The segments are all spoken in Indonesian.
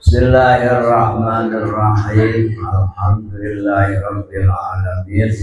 Bismillahirrahmanirrahim. Alhamdulillahirabbil alamin.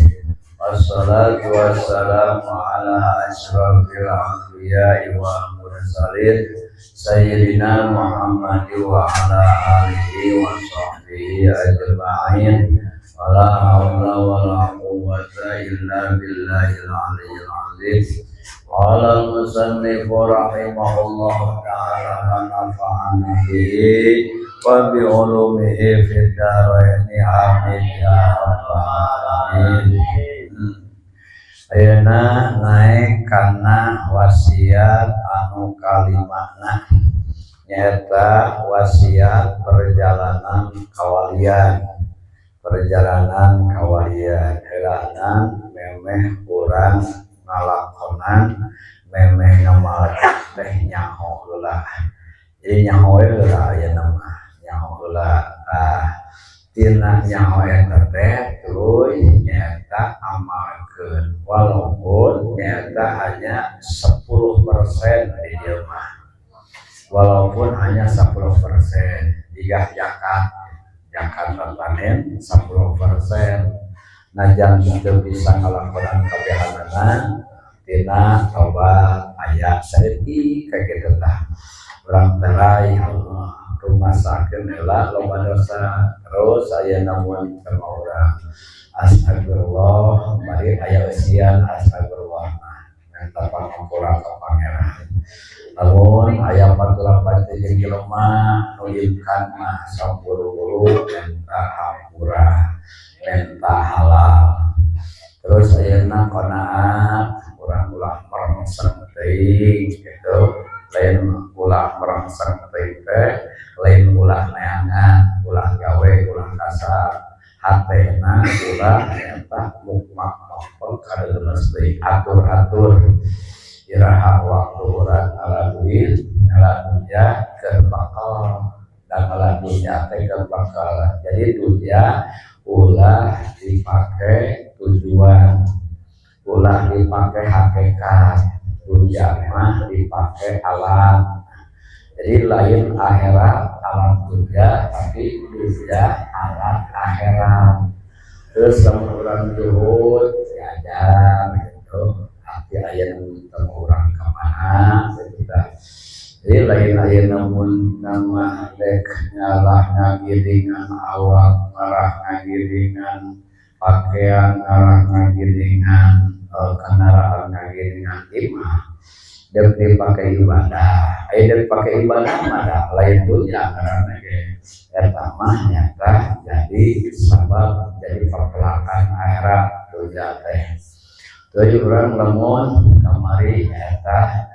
Wassalatu wassalamu ala asyrafil anbiya'i wal mursalin sayyidina Muhammad wa ala alihi wa sahbihi ajma'in. Wala haula wala quwwata illa billahil aliyyil azim. Qala al-musannif rahimahullah ta'ala wa nafa'ana bihi wa bi ulumihi fid dharain amin ya rabbal alamin. Ayeuna naik kana wasiat anu kalimana nyaeta wasiat perjalanan kawalian helanan memeh urang ngalakonan memeh ngamal teh nyaho heula. Jadi nyaho heula aya nama nyaho heula. Tina nyaho eta teh tuluy nyaeta amalkeun walaupun nyaeta hanya 10% di dieu mah. Walaupun hanya 10% jika zakat panen 10%. Najan teu bisa ngalakonan kabehanana tina tobat aya saeutik kayak tah urang terai rumah sakit heula loba dosa terus aya namun sama urang astagfirullah bari aya usian astagfirullah eta pangampura ka pangeran lamun aya 48 jeung jelema nu yeukan mah sampuru-puru eta hampura menta halal. Terus ayeuna qanaat urang ulah merengseng teuing gitu, lain ulah merengseng teuing teh lain ulah neangan ulah gawe ulah kasar hatena ulah eta mukmak mokol kadeuleuh teuing atur-atur iraha waktu urang ala duit ala dunya keur bakal dan ala dunya teh keur bakal. Jadi dunya ulah dipakai tujuan, ulah dipakai hakikat, dunia mah dipakai alat. Jadi lain akhirat alat dunia, tapi dunia alat akhirat. Terus sama orang juhud diajar gitu, tapi ayat temu orang kemana kita. Jadi lain namun nama dek ngalah ngagiringan awak, ngalah ngagiringan pakaian, ngalah ngagiringan kendaraan, ngagiringan imah. Dek dipakai ibadah, dek pakai ibadah mana lain dunia karena eta mah nyata jadi sabab jadi perpelakan akhirat dunia teh. Jadi orang lamun kamari nyata.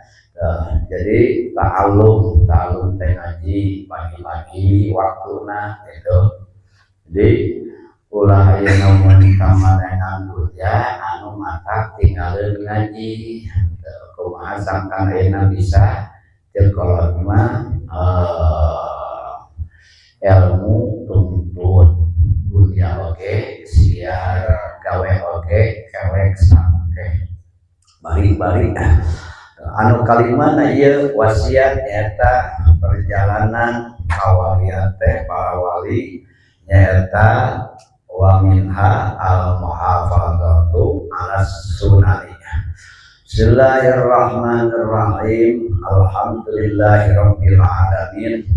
Jadi ta'alum teh ngaji pagi-pagi waktuna gitu. Jadi ulah aya namun kamarengan dunya anu mata tinggalin ngaji. Kumaha sangkan ayeuna bisa jeung kolot mah ilmu tuntut dunya oge siar gawe oge kewek sangke bari-bari anu kalimana ieu wasiat nyaeta perjalanan kawalian teh para wali nyaeta wa minha al muhafadzatu ala sunani. Bismillahirrahmanirrahim. Alhamdulillahirabbil alamin.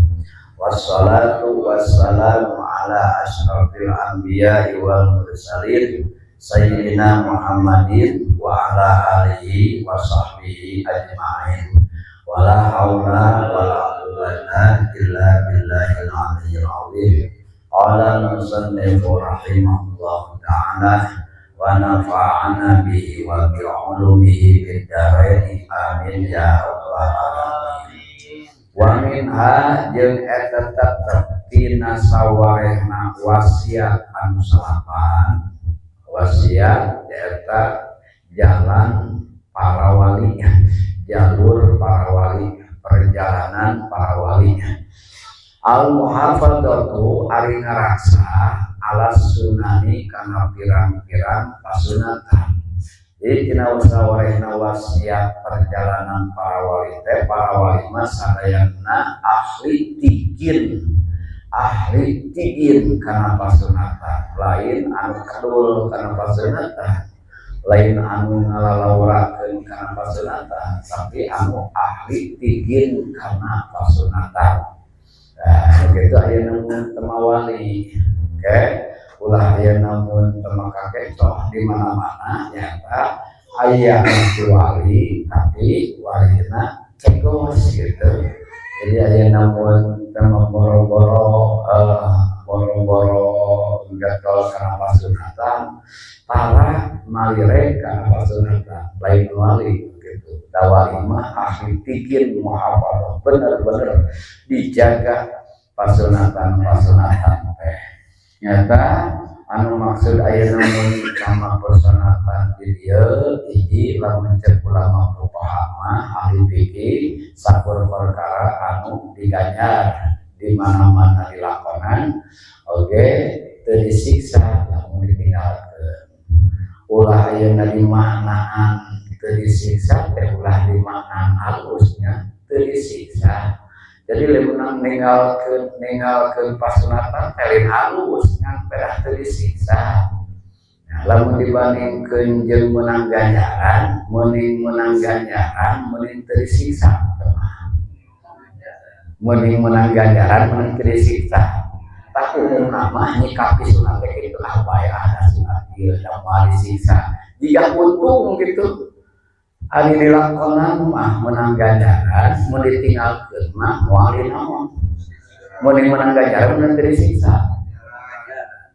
Wassalatu wassalamu ala asyrafil anbiya'i wal mursalin sayyidina Muhammadin wa ala alihi wa sahbihi ajma'in. Wala haula wala quwwata illa billahil aliyyil azim. Qala al-musannif rahimahullah ta'ala wa nafa'ana bihi wa bi ulumihi fid dharain amin ya rabbal alamin. Wa minha jeung eta tetep tina sawarehna wasiat anu salapan. Wasiat eta jalan para wali, jalur para wali, perjalanan para wali. Al muhafadzatu ari ngaraksa ala sunani kana pirang-pirang pasunatan. Jadi tina sawarehna wasiat perjalanan para wali teh para wali mah sadayana ahli tikin ahli tigin kana pasunatan, lain anu kadul kana pasunatan, lain anu ngalalawurakeun kana pasunatan, tapi anu ahli tigin kana pasunatan. Nah, begitu aya namun temawali, oke, ulah aya namun temakaketoh di mana-mana nyata aya wali, tapi walina cegos gitu. Jadi aya namun tema boro-boro gatol kana pasunatan, para malire kana pasunatan, lain wali gitu. Dawali mah ahli tigin muhafadah, bener-bener dijaga pasunatan teh. Nyata anu maksud aya namun sama pasunatan di dieu hiji lamun cek ulama fuqaha mah ahli fikih sakur perkara anu diganyar di mana-mana dilakonan oge teu disiksa lamun ditinggalkeun. Ulah ayeuna di maknaan teu disiksa teh ulah di maknaan halusnya teu disiksa. Jadi lamun ninggalkeun pasunatan teh lain halus ngan pedah teu disiksa. Nah, lamun dibandingkeun jeung meunang ganjaran, menang ganjaran mending teu disiksa. Mending menang ganjaran mending teu disiksa. Tapi umumna mah nyikapi sunat teh kitu apa ya ada sunat ieu da moal disiksa. Jika untung gitu ari dilakonan mah menang ganjaran, mun ditinggalkeun mah moal dinaon. Mending menang ganjaran mending teu disiksa.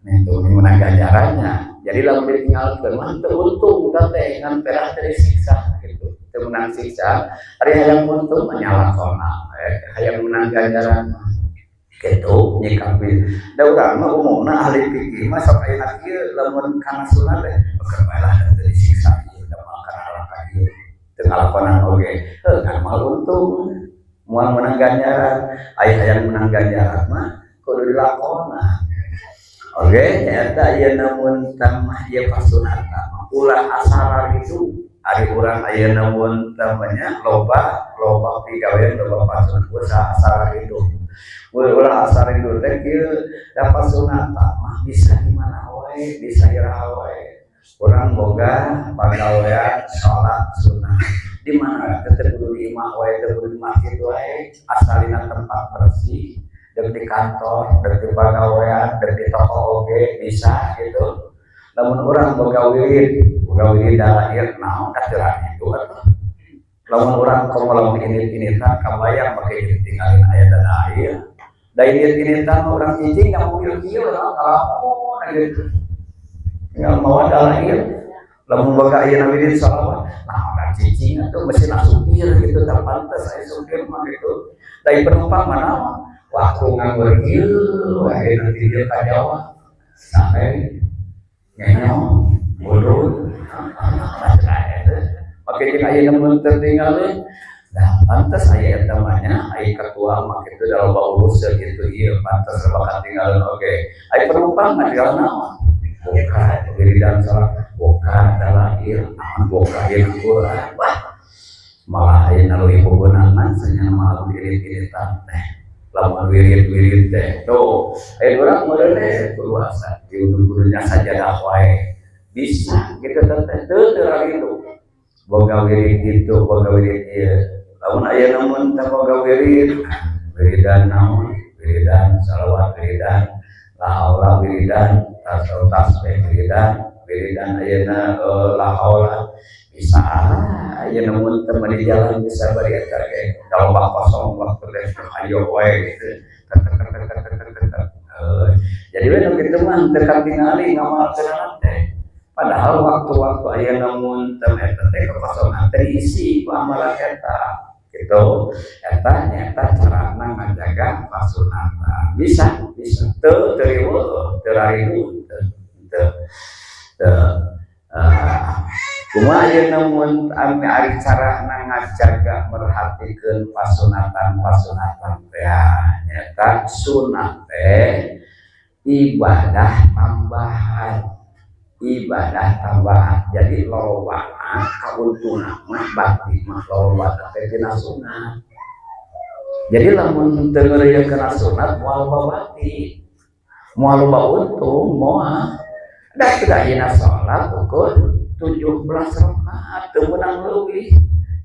Itu menang ganjarannya. Jadi lamun ditinggalkeun mah teu untung teh ngan pedah teu disiksa gitu. Teu menang siksa, ari hayang untung menyalakona, hayang menang ganjaran mah gitu nyikapi. Da urang mah umumna ahli fikih mah sok aya kieu lamun kana sunat teh kebalah teu disiksa ieu da moal kana alaka ieu. Teu ngalakonan oge, kan moal untung, moal menang ganjaran, aya hayang menang ganjaran mah kudu dilakonan. Oke, nyata ieu namun tamah ieu pasunatan. Ulah asarar itu ari urang aya namun tamanya loba pigawean loba pasunatan usaha asarar itu. Ulah asarar itu teh kieu da pasunatan mah bisa di mana wae, bisa iraha wae. Urang boga pagawean salat sunah. Di mana teh kudu di imah wae, teh kudu di masjid wae, asalina tempat bersih. Dek di kantor, dek di pagawean, dek di toko oge bisa gitu. Lamun urang boga wirid dalair naon katuran itu atuh. Lamun urang komo lamun ini-initan kabayang make ditinggalin aya dan air. Da ini-initan urang cicing ka mobil kieu kalau gitu. Tinggal mawa dalair. Lamun boga ayeuna wirid salawat, nah urang cicing atuh mesin supir gitu tah pantes aya supir mah gitu. Da penumpang mana waktu nganggur ieu wae nanti dia ka Jawa sampai ngenyong bodoh make jeung aya mun tertinggal nah pantes aya eta mah nya aya ketua mah kitu da loba urus gitu ieu pantes bakal tinggalan oge aya penumpang mah tinggal naon boka wiridan salat boka dalair boka ieu Quran wah malah aya nu ibubeunangan sanya malah irit-iritan teh lamun wirid teh tuh urang modele kuasa diudur-udurnya sajadah wae bisa gitu teh teu itu boga wirid gitu boga wirid ieu lamun aya namun teh boga wiridan naon wiridan salawat wiridan la haula wiridan tasbih wiridan ayeuna la haula bisa aya namun teu di jalan bisa bari eta ge kalau bak kosong waktu teh ayo wae gitu. Jadi we nu kitu mah teu katingali ngamalkeun teh. Padahal waktu-waktu aya namun teu eta teh kosongan teh diisi ku amalan eta. Gitu. Eta nyata carana ngajaga pasunatan. Bisa teu riweuh, teu raridu teu kumaha aya namun ari carana ngajaga merhatikeun pasunatan teh nyata sunat teh ibadah tambahan jadi lolobana kauntungan mah bakti mah lolobana teh dina sunat Jadi lamun teu ngeureuyeukeun sunat moal babati, moal loba untung, moal da teu ayeuna salat ukur 17 rakaat teu meunang leuwih.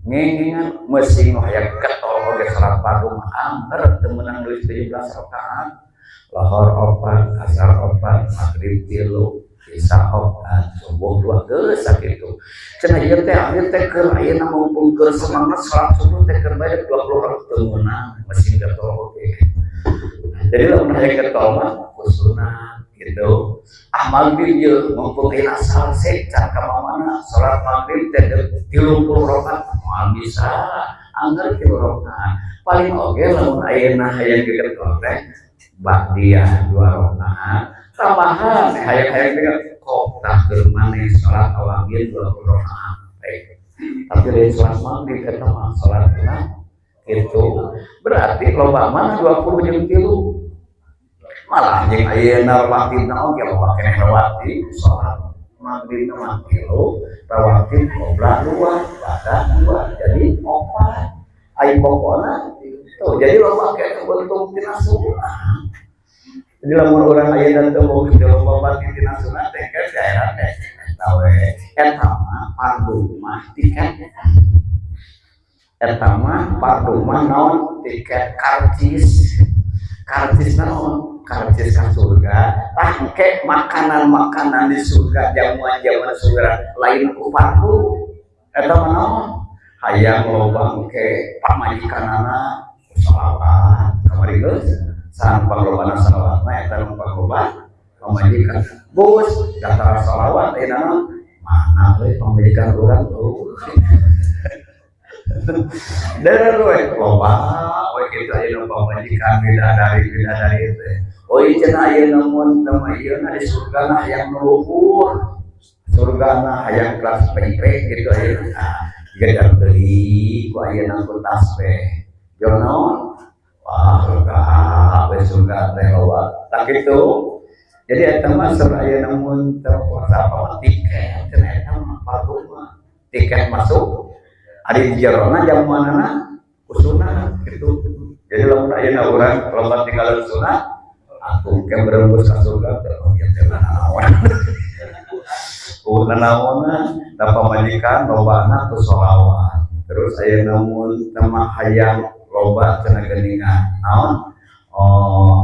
Ngengengan meusing hayang ketol oge salat fardu mah angker teu meunang leuwih 17 rakaat. Lohor 4, asar 4, maghrib 3, isya 4, subuh 2 geus sakitu. Cenah ieu teh akhir teh keur ayeuna mumpung keur semangat salat subuh teh keur bae 20 rakaat teu meunang meusing ketol oge. Jadi lamun hayang ketol mah sunat gitu. Maghrib ieu mumpung ayeuna salse can ka mana salat maghrib teh 30 rakaat moal bisa angger 3 rakaat. Paling oge lamun ayeuna hayang ketol teh ba'diyah 2 rakaat tambahan hayang-hayang teh kok tah keur maneh salat awagieun 20 rakaat tapi lain salat maghrib eta mah salatna kitu berarti loba mah 20 jeung 3 malah jeung ayeuna rawatibna oge loba keneh rawatib salat maghrib mah 3 rawatib qobla 2 badan 2 jadi 4 ai pokona tuh jadi loba kayak bentuk tina sunat. Jadi lamun urang ayeuna teu mau kita loba tina sunat teh kan daerah teh eta we eta mah fardu mah tiket. Eta mah fardu mah naon tiket karcis. Karcis naon? Karcis ka surga. Tangke makanan-makanan di surga jamuan-jamuan surga lain ku fardu. Eta mah naon? Hayang loba engke pamajikanana salawat kamari geus sareng panglobana salawatna eta nu pangloba pamajikan bos daftar salawat ayeuna mana we pamajikan urang tuh dan we loba we kitu ayeuna pamajikan bidadari teh oh ieu cenah ayeuna mun teu ayeuna di surgana hayang luhur surgana hayang kelas PP gitu ayeuna gedang deui ku ayeuna ku tasbih jono wah surga teh loba tak kitu jadi eta mah saraya namun teu puasa apa tiket cenah eta mah fardu mah tiket masuk ari jerona jamuanana sunat kitu jadi lamun ayeuna urang loba tinggal sunat aku ke berembus ka surga teh nya teh naon nanaonna da pamajikan lobana tu sholawat terus ayeuna mun teu hayang loba cenah geuningan naon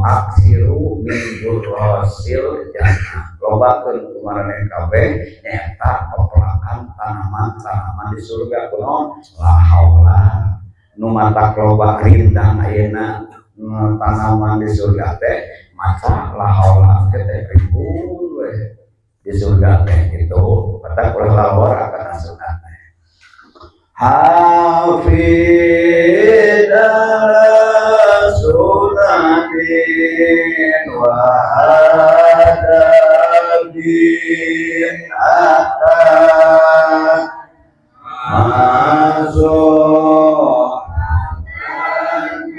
aksiru min durrasil jannah lobakeun kumaraneh kabeh nyaeta pepelakan tanaman-tanaman di surga kunaon la haula nu matak loba rindang ayeuna tanaman di surga teh maca la haula teh ribu we di surga teh kitu matak ulah lawar akan sunat hafidala sunatin wa adabin akan masuk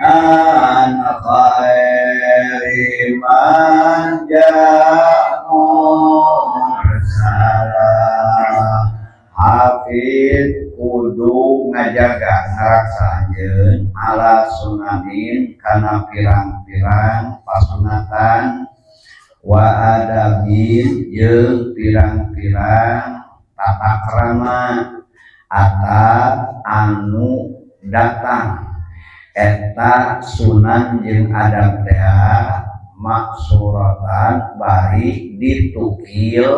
an khairi man ja'ur salam hafid kudu ngajaga ngaraksakeun ala sunanin kana pirang-pirang pasunatan wa adabin jeung pirang-pirang tata krama adab anu datang eta sunan jeung adab teh maksuratan bari ditukil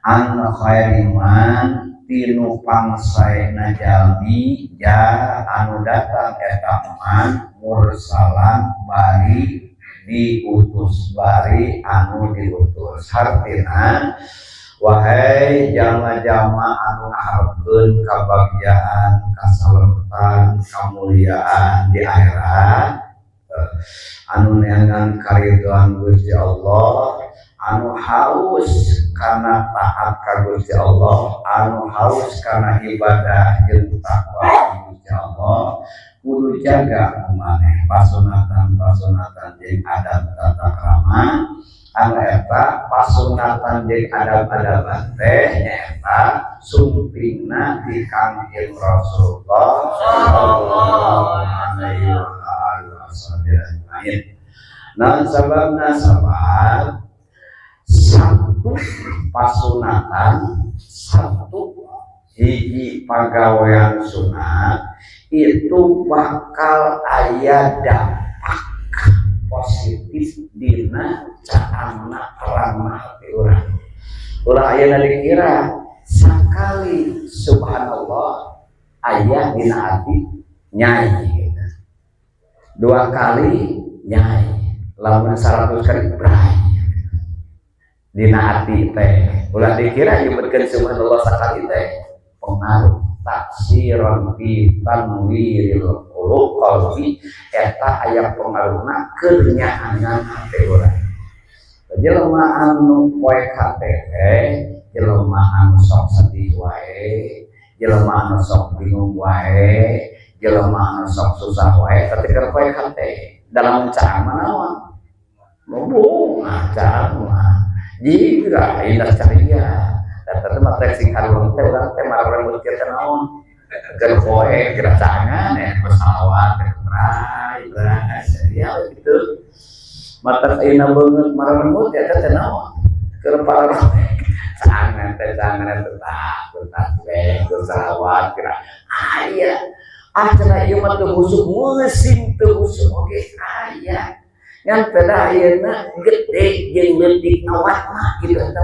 an khairiman tinu pangsaena jalmi ja anu datang eta man mursalan bari diutus bari anu diutus hartina wahai jama-jama anu ngaharepkeun kabagjaan kasalamatan kamuliaan di akhirat anu neangan karidhoan Gusti Allah anu haus kana taat ka Gusti Allah anu haus kana ibadah jeung takwa Gusti Allah kudu jaga maneh pasunatan jeung adab tata krama anu eta pasunatan jeung adab-adaban teh nyaeta sumpingna di Kangjeng Rasulullah sallallahu alaihi wasallam lain. Nah sababna sabab satu pasunatan satu hiji pagawean sunat itu bakal aya dampak positif dina caangna ramah hati urang. Ulah aya dikira sakali subhanallah aya dina hati nyai. Dua kali nyai. Lamun 100 kali berai. Dina hati teh. Ulah dikira nyebutkeun subhanallah sakali teh pengaruh taksiran fi tanwiril qalbi eta aya pengaruhna keur nyaanan hati urang. Jelema anu poek hate teh jelema anu sok sedih wae, jelema anu sok bingung wae, jelema anu sok susah wae ketika poek hate dalam cara manaon mumpung cara mah jika indah caria dan mata sing karung teh urang teh marang teh naon keur poe geracangan pesawat berai ya gitu mata ina beungeut marang teh teh naon keur para sangan tetap pesawat kira aya cenah ieu mah teu busuk musim teu busuk oge aya ngan pada ayeuna gede jeung leutik nawat mah kitu eta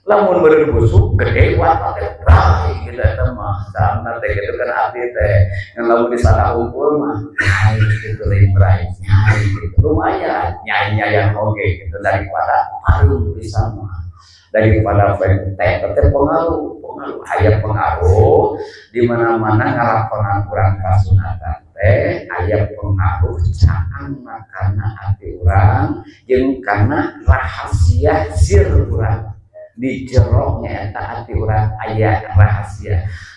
lamun beureun busuk gede wat teh rai kitu eta mah sarana teh kitu kan abdi teh ngan lamun disana unggul mah nyai kitu lain rai nyai kitu lumayan nyai-nyai oge kitu daripada paruh pisan mah daripada teh pengaruh aya pengaruh di mana-mana ngalakonan urang kasunatan teh aya pengaruh caang karena hati urang jeung kana rahasia sir urang di jeroknya eta hati urang aya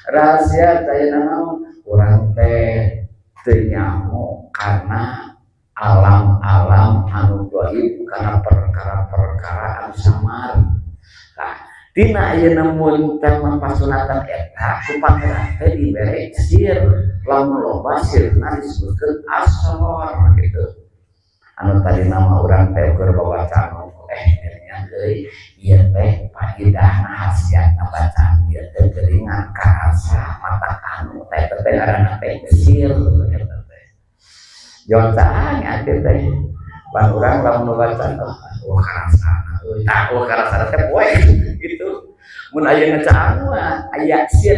rahasia teh naon urang teh teu nyaho karena alam-alam anu gaib kana perkara-perkara anu samar. Nah, tina ayeuna mun teh pasunatan eta ku pangeran teh dibere sir lamun loba sirna disebutkeun asrar gitu. Anu tadi nama urang teh keur baca nya deui ieu teh paidahna hasiatna bacaan ieu teh geuningan karasa mata anu teh ngaranna teh sir eta teh. Jonsaan atuh teh pan urang lamun baca karasa karasa teh poe gitu. Mun aya caang mah aya sir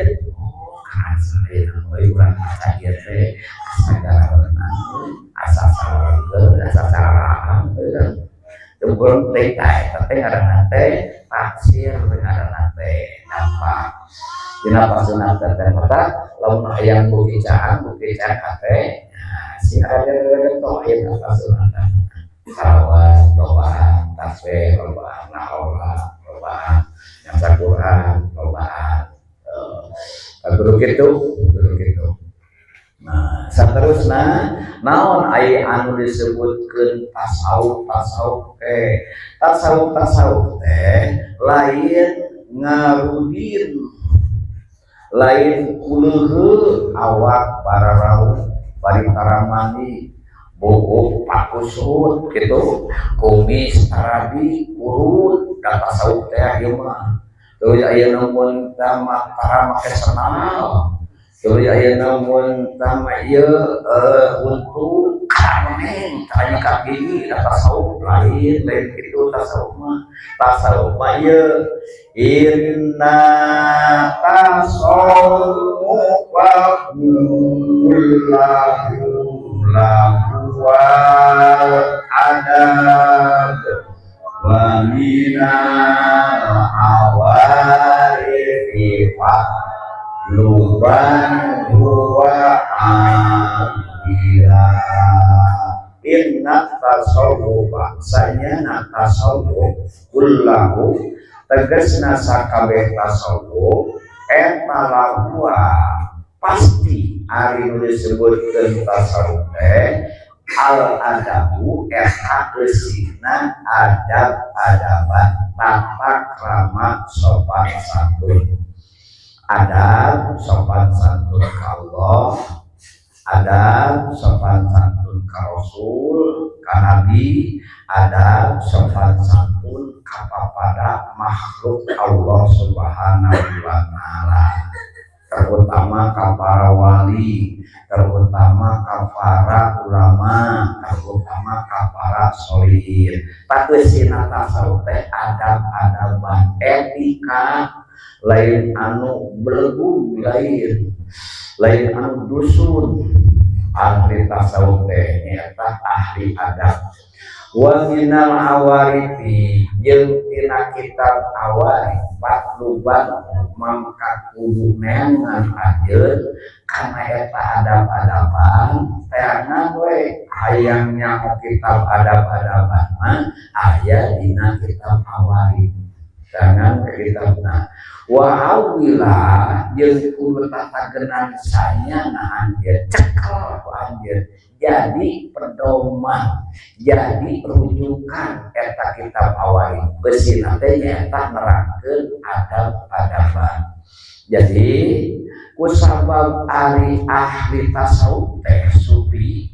karasa ieu urang baca ieu teh asa sararaan teuing teh teh ngaranna teh taksir ngaranna teh nampak dina pasunatan teh mata lamun aya buki caang teh si ada tong aya pasunatan salawat lobaan tasbih lobaan naola lobaan nyaca Quran lobaan guru kitu. Nah, saterusna naon aya anu disebutkeun tasawuf teh lain ngarudin lain kuleuheu awak bararaung bari taramani bogo pakusut kitu kumis tarabi urut da tasawuf teh ieu mah teu aya namun tamah tara make senal teu aya namun tamah ieu untuk meneng tanya kaki da tasawuf lain kitu tasawuf mah ieu inna tasawuf wa adab wa minal awarifi luban huwa amila inna tasawuf sanya tasawuf kullahu tegasna sakabeh tasawuf eta lahua pasti ari nu disebutkeun tasawuf teh al adabu eta eusina adab-adaban tata krama sopan santun adab sopan santun ka Allah adab sopan santun ka Rasul, ka Nabi, adab sopan santun kepada makhluk Allah Subhanahu wa Ta'ala, terutama ka para wali, terutama ka para ulama, terutama ka para sholihin. Pageusina tasawuf teh adab-adaban etika, lain anu belegu, lain anu dusun. Ahli tasawuf teh nyaeta ahli adab. Wa minal awarifi jeung tina kitab awarif patluban mangka kudu neangan ajeun kana eta adab-adaban teangan we hayangnya kitab adab-adaban mah aya dina kitab awarif. Jangan kitabna wa awila jeung kudu tatagenan sayana anjeun cekel ku anjeun jadi pedoman, jadi rujukan eta kitab awarif beusina teh nyaeta nerangkeun adab-adaban. Jadi kusabab ari ahli tasawuf teh sufi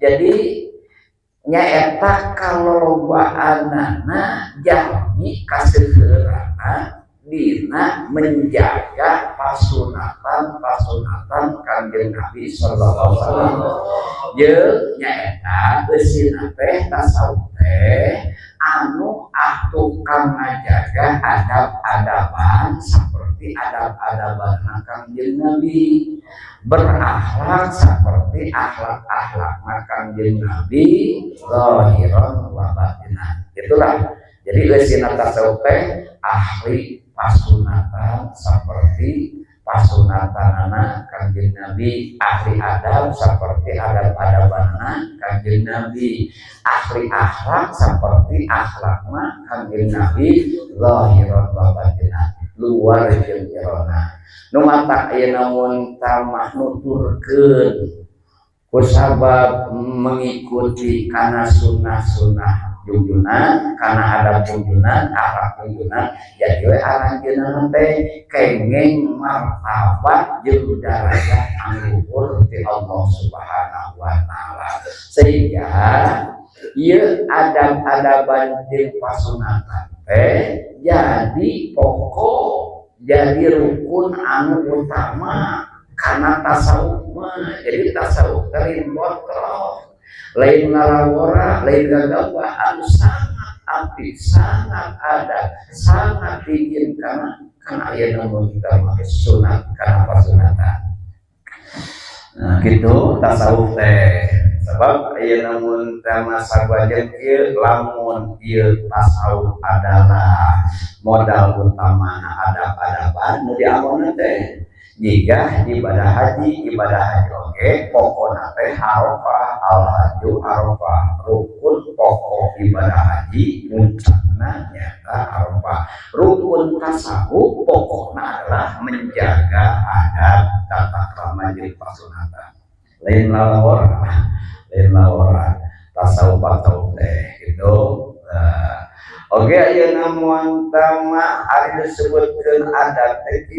jadi nyaeta kalolobaanana jami kaseuheurana dina menjaga pasunatan Kanjeng Nabi sallallahu alaihi wasallam. Jeung nyaeta eusina teh tasawuf teh anu tukang ngajaga adab-adaban saperti adab-adaban Kanjeng Nabi, berakhlak seperti akhlak Kanjeng Nabi zahiran wa batinan. Itulah jadi eusina tasawuf teh ahli pasunatan seperti pasunatanana Kanjeng Nabi, ahli adab seperti adab-adabanana Kanjeng Nabi, ahli akhlak seperti akhlakna Kanjeng Nabi zahiran wa batinan, luar jeung jerona. Nu mata ayeuna mun tamah nuturkeun kusabab mengikuti kana sunnah junjunan, kana adab junjunan, akhlak junjunan, jadi we aranjeunna teh kenging martabat jeung darajat anu luhur ti Allah Subhanahu wa Ta'ala. Sehingga ieu adab-adaban jeung pasunatan teh jadi pokok, jadi rukun anu utama kana tasawuf mah. Jadi tasawuf teh botroh, lain ngalawora, lain gagawa, anu sangat apik, sangat ada, sangat ingin karena ayeuna mun kita make sunat kana pasunatan. Nah, gitu tasawuf teh. Sebab ayeuna mun tama sabajeun ieu lamun ieu tasawuf adalah modal utamana adab-adaban nu diamalna teh. Jika ibadah haji oke pokokna teh Arafah, al-hajju Arafah, rukun pokok ibadah haji muncakna nyata Arafah. Rukun tasawuf pokokna adalah menjaga adab tata krama jeung pasunatan. Lain lawora tasawuf teh gitu. Oke ayeuna mun tama ari disebutkeun adab teh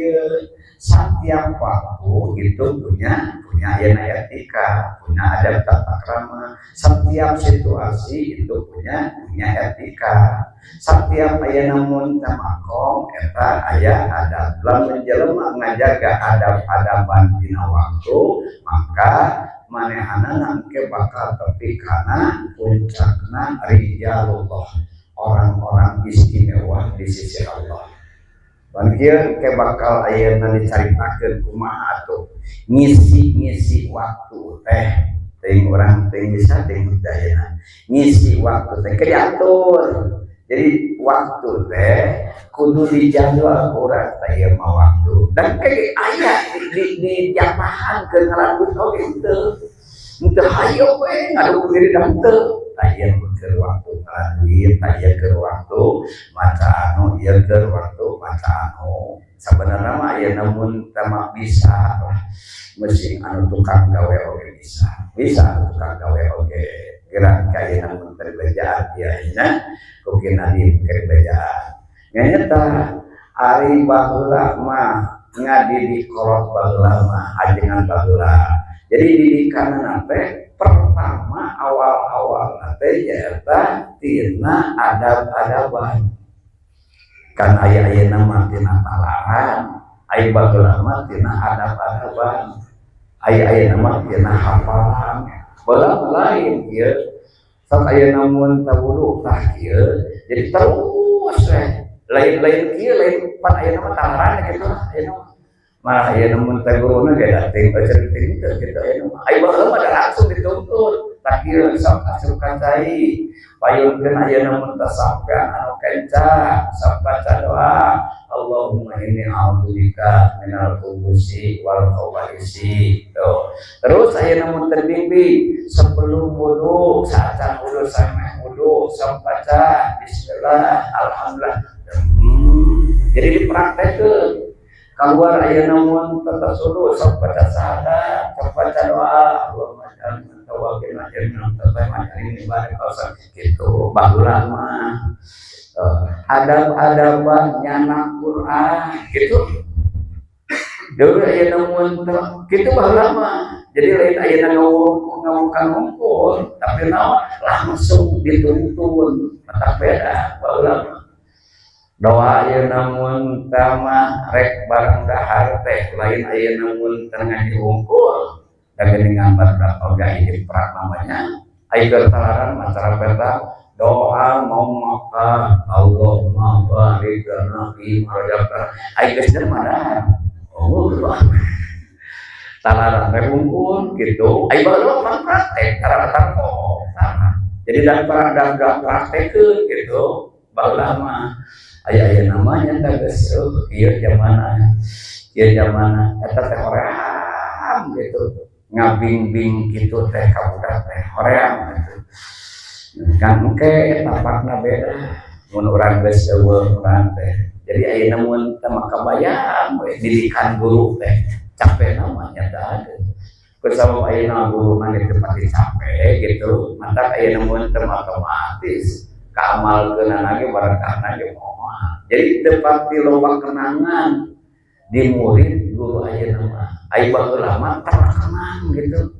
setiap waktu itu punya ayeuna etika, punya adab tata krama. Setiap situasi itu punya etika. Setiap ayeuna mun tamakom eta aya adab. Lamun jelema ngajaga adab-adaban dina waktu, maka manehanana engke bakal tepi kana puncakna rijalullah, orang-orang istimewa di sisi Allah. Dan kieu ke bakal ayeuna dicaritakeun kumaha atuh ngisi waktu teh teuing urang teuing bisa teuing dayana ngisi waktu teh diatur. Jadi waktu teh kudu dijadwal urang teh ieu mah waktu dan kayak aya di jamahan ke ngarambut oge teu hayo we ngadu diri dan teu aya keur waktu duit, aya keur waktu maca anu, ieu keur waktu maca anu. Sabenerna mah aya namun tama bisa lah mesin anu tukang gawe oge bisa tukang gawe oge gerak kaya namun perbedaan ya ina kukina di perbedaan nyata ari baheula mah ngadi di kolot baheula mah ajengan baheula. Jadi didikan nanti pertama awal-awal nanti nyata tina adab-adaban. Kan aya nama tina talaran, aya baheula mah tina adab-adaban. Aya nama tina hafalan. Baheula lain ieu. Sok aya namun tawulu tah ieu. Jadi terus lain kieu lain pan aya nama talaran kitu aya nama. Malah aya namun teh guruna ge dating cereuting teh kitu aya nama. Aya baheula mah langsung dituntut. Tak kieu sok asupan cai. Payunkeun aya namun tasabkan anu kenca, sok baca doa. Allahumma inni a'udzubika minal khubuthi wal khawaisi. Terus aya namun terbimbing sebelum wudu, saat wudu sampai wudu sok baca bismillah alhamdulillah. Jadi dipraktekkeun. Keluar aya namun tatasulu sok baca syahadat, sok baca doa Allahumma ja'alna tawwabin wa ja'alna mutatahhirin barakah gitu. Baheula mah adab-adaban nyana Quran gitu. Deui aya namun kitu baheula mah. Jadi lain aya ngawukan tapi naon langsung dituntun. Mata beda baheula mah. Doa aya namun tama rek barang dahar teh lain aya namun tengah diungkul da geuningan badak oga ieu prak namanya aya gertalaran masyarakat doa mau maka Allahumma barik lana fi ma razaqtana aya geus mana oh talaran rek ungkul gitu aya baheula mah praktek karana tarko jadi dan praktekeun gitu baheula mah aya namanya teh geus ieu zamana eta teh hoream gitu ngabing-bing kitu teh ka budak teh hoream gitu kan engke tapakna beda mun urang geus eueuh urang teh jadi aya namun teh makabayang we didikan guru teh capek namanya tah kusabab aya na guru mah teu pati capek gitu mantap aya namun teh otomatis kaamalkeun lagi barakahna ge moal. Jadi tepat di loba kenangan di murid guru aya nama. Aya baheula mah terkenang gitu.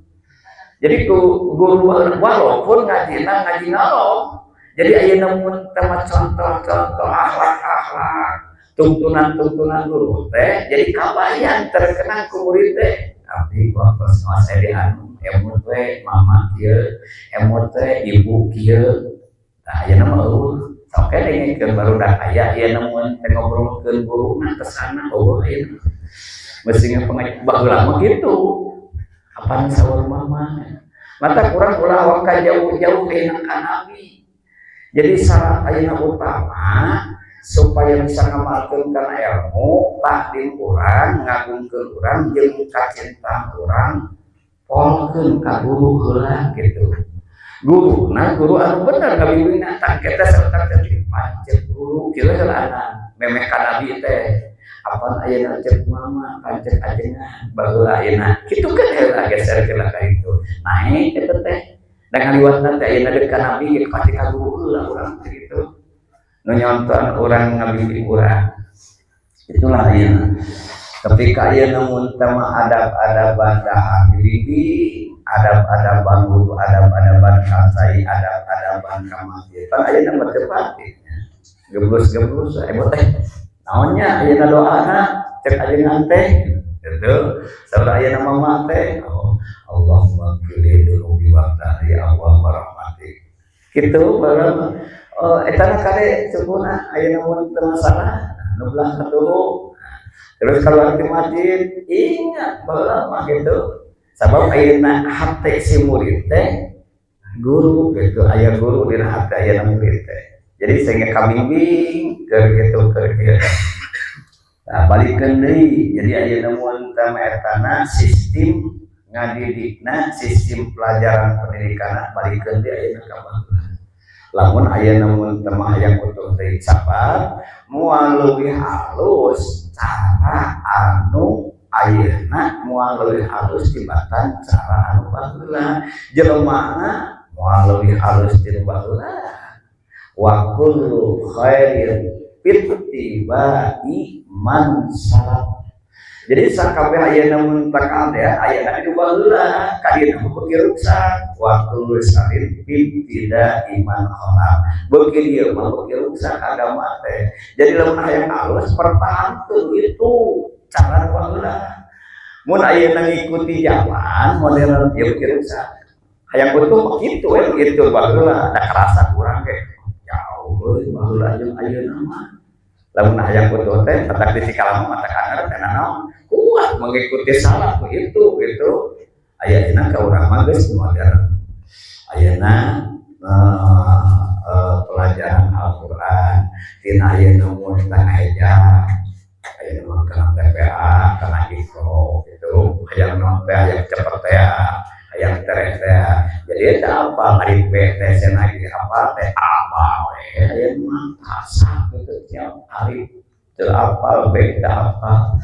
Jadi guru walaupun ngajina ngaji ngalong. Jadi aya namun tema contoh-contoh akhlak-akhlak, tuntunan-tuntunan guru teh jadi kabayan terkenang ku murid teh. Tapi waktu saya di anu emut we mama kieu, emut teh ibu kieu. Nah, aya nama sok dengkeun barudak aya ieu namun teh ngobrolkeun guruna kesana aya meusinga pengajian baheula mah kitu kapan saur mama mata kurang ulah waka jauh-jauh enak ka nabi jadi syarat ayeuna utama supaya bisa ngamalkeun kana ilmu takdim urang ngagungkeun urang jeung kacintaan urang polkeun ka guru heula gitu. Guru anu bener ngabimbingna tang kita serta jadi pancet guru kira heulana memeh ka nabi teh apaan ayeuna cek mama pancet ajengan baheula ayeuna kitu kan heula geser ke ka itu naik eta teh da ngaliwatna teh ayeuna deuk ka nabi ge pasti ka guru heula urang kitu nu nyonton urang ngabimbing urang itulah ayeuna ketika ayeuna mun tama adab-adaban dahar dibimbing adab-adaban guru, adab-adaban kasai, adab-adaban kamasih. Pan ayeuna mah teu pati. Geblus-geblus emot teh. Naonnya ayeuna doana cek ajeungan teh. Gitu. Sabda ayeuna mama teh, Allahumma qili dunubi wa tahri Allahumma rahmatik. Kitu barang eta kade sukuna ayeuna mun teu masalah nu belah katuhu. Terus kalau di masjid ingat baheula mah gitu. Sabab ayeuna hate si murid teh guru gitu aya guru dina hate aya murid teh jadi sehingga kabimbing keur kitu keur kieu nah balikeun deui jadi ayeuna mun tama etana sistem ngadidikna sistem pelajaran pendidikan balikeun deui ayeuna ka baheula lamun ayeuna mun tama hayang utuh deui sabar moal leuwih halus cara anu ayeuna moal leuwih halus tibatan cara anu baheula jelemaana moal leuwih halus ti baheula wa kullu khairin fittiba'i man salaf Jadi sakabeh ayeuna mun takal ya ayeuna diubah heula ka dieu beuki rusak waktu sarin tidak iman halal beuki dieu mah beuki rusak agama teh. Jadi lamun hayang alus pertahankeun itu cara heula. Mun ayeuna ngikuti zaman modern ieu beuki rusak. Hayang butuh kitu we kitu baheula da karasa kurang ge. Jauh euy baheula jeung ayeuna mah. Lamun hayang butuh teh petak di sikalamu mata kana teh naon kuat mengikuti salah begitu gitu. Ayeuna ka urang mah geus modern. Ayeuna pelajaran Al-Qur'an tina ayeuna mun tengah eja ayeuna mah kana TPA kana Ikro gitu. Hayang naon teh hayang cepet teh hayang tereh teh. Jadi eta apa hari teh cenah ge apa teh apa we ayeuna mah asa gitu tiap hari teu apal beda apa.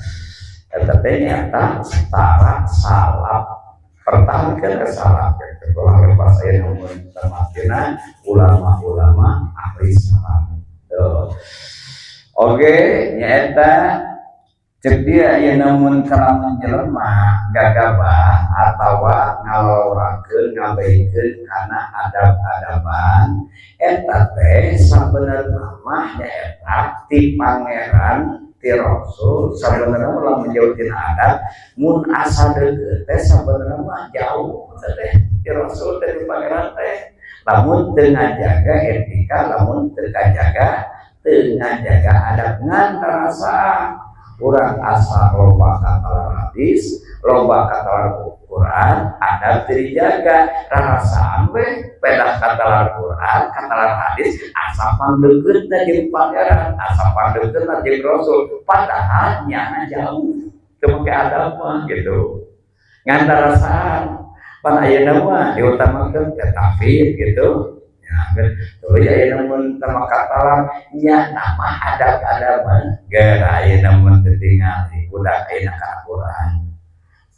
Eta teh nyata setara salaf pertahankan salaf kalau lepas saya ngomong termasuknya ulama-ulama ahli salaf. Oke, nyata cek dia ya namun kalamun jelema gagabah atawa ngalorakeun ngabeikeun kana adab-adaban eta teh sabenerna mah nyaeta ti pangeran ti Rasul sabenerna ulah menjauhin adat mun asa deukeut teh sabenerna mah jauh teh ti Rasul teh ti pangeran teh lamun teu ngajaga etika lamun teu ngajaga adab ngan rasa urang asa loba katalar hadis loba katalar Quran adab dijaga rasaan we pedah katalar Quran katalar hadis asa pangdeukeutna jeung pangeran asa pangdeukeutna jeung Rasul padahal nya jauh teu make adab mah gitu ngan rasaan pan ayeuna mah diutamakeun ke tafsir gitu. Tuh ya namun sama katalan nya nama adab-adaban gara ayeuna mun teu tingali budak ayeuna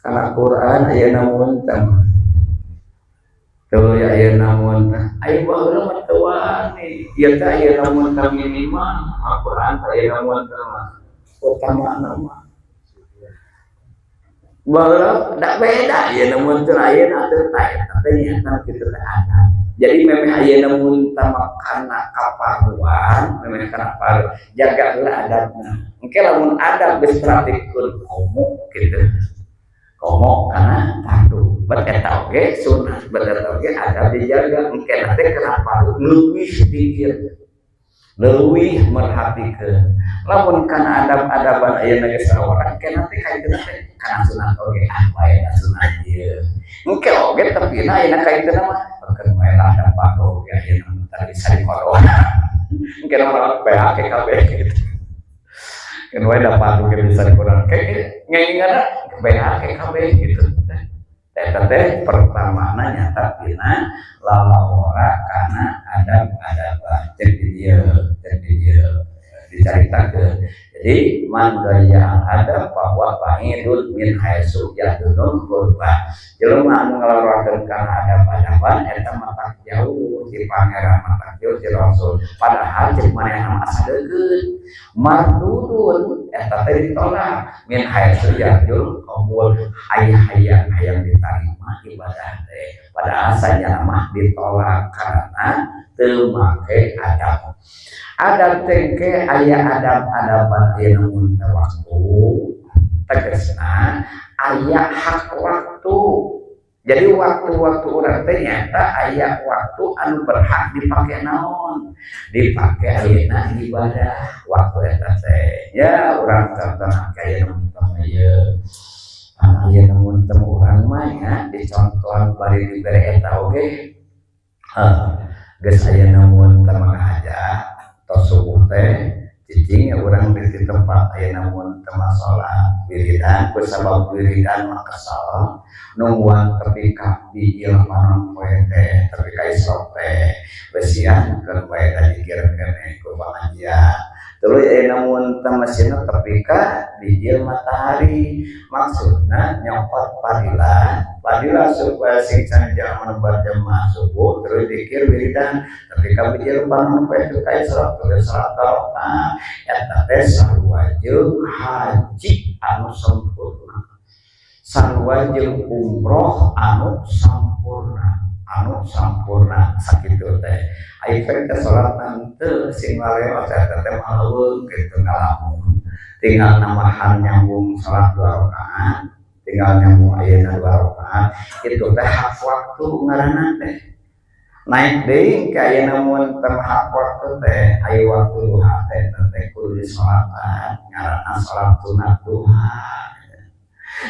kana Quran ayeuna mun tuh ya ayeuna mun aya baheula mah teu wani ieu teh ayeuna mun minimal Al-Qur'an ayeuna mun utama nama baheula da beda ayeuna mun teu ayeuna teu teh tapi nya kitu teh ada. Jadi memang ayeuna mun tamakana kaparuan, memang kana paru jaga heula adabna. Engke lamun adab geus pratikeun komo kitu. Komo kana padu. Bet eta oge sunah, bener oge adab dijaga. Engke teh kana paru leuwih dipikir. Leuwih merhatikeun. Lamun kana adab-adaban ayeuna geus sawarang, engke teh kaitna teh kana sunah oge wae sunah ieu. Engke oge tepina ayeuna kaitna mah keun wae ada padu ya ayeuna tadi bisa dikorona. Engke orang PHK kabeh gitu. Keun wae da padu ge bisa dikorona. Kayak ngengingana PHK kabeh gitu. Eta teh pertamana nyata pina lalawara kana adab-adaban jadi dia dicaritakeun. Jadi man gaya adab bahwa ba'idun min haitsu yadunun qurba. Jelema anu ngaloroakeun kana adab-adaban eta mah jauh ti pangeran mah jauh ti Rasul. Padahal cek manehna asa deukeut. Mardudun eta teh ditolak min haitsu yadun qabul hayang diterima ibadah teh. Pada asalnya mah ditolak karena teu make adab. Adab tengke aya adab-adaban anu mun waktu tegasna aya hak waktu. Jadi waktu-waktu urang teh nyata aya waktu anu berhak dipake naon? Dipake ayeuna ibadah waktu eta teh. Ya urang contohna kaya nu ieu. Ayeuna mun temu urang mah nya dicontohan bari dibere eta oge. Geus ayeuna mun teu mangahajat subuh teh cicing urang di tempat ayeuna mun teu salat wiridan ku sabab wiridan mah kesal nungguan tepi ka di ieu panon poe teh tepi ka isrok teh besian keur bae tadi kira-kira ku pengajian Terus namun tamasina tepika dijil matahari maksudnya nyopot padilah supaya siksa jangan membaca subuh terus dikir wiridan tepika bijil bangun itu kayak surat al-Qur'an eta teh sarwajeng haji anu sempurna sarua jeung umroh anu sampurna sakitu teh ayeuna teh salat teu sing laleos eta teh maleuweung kitu ngalamun tinggal nambahan nyambung salat 2 rakaat tinggal nyambung ayeuna 2 rakaat itu teh hak waktu ngaranna teh naik deui ka ayeuna mun teu hak waktu teh aya waktu duha teh kudu disolatan ngaranna salat sunat duha.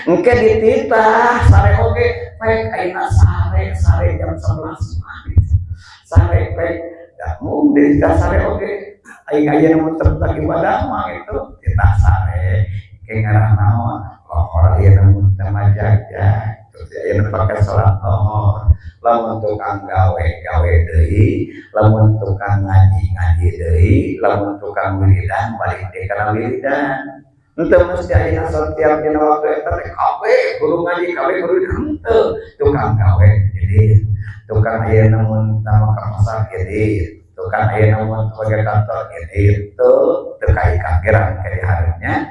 Engke dititah sare oge pek ayeuna sare jam 11 maghrib. Sare pek da mun dititah sare oge ayeuna mun tertak ibadah mah itu titah sare ke ngarah naon lohor ayeuna mun teu majajah terus ayeuna pake salat lohor lamun tukang gawe deui lamun tukang ngaji deui lamun tukang wiridan balik deui kana wiridan. Untuk mesti ayeuna setiap dina waktu eta teh kabeh guru ngaji kabeh guru henteu tukang gawe jadi tukang ayeuna mun nama ka pasar jadi tukang ayeuna mun ke kantor jadi teu kai kageran ka dihareunya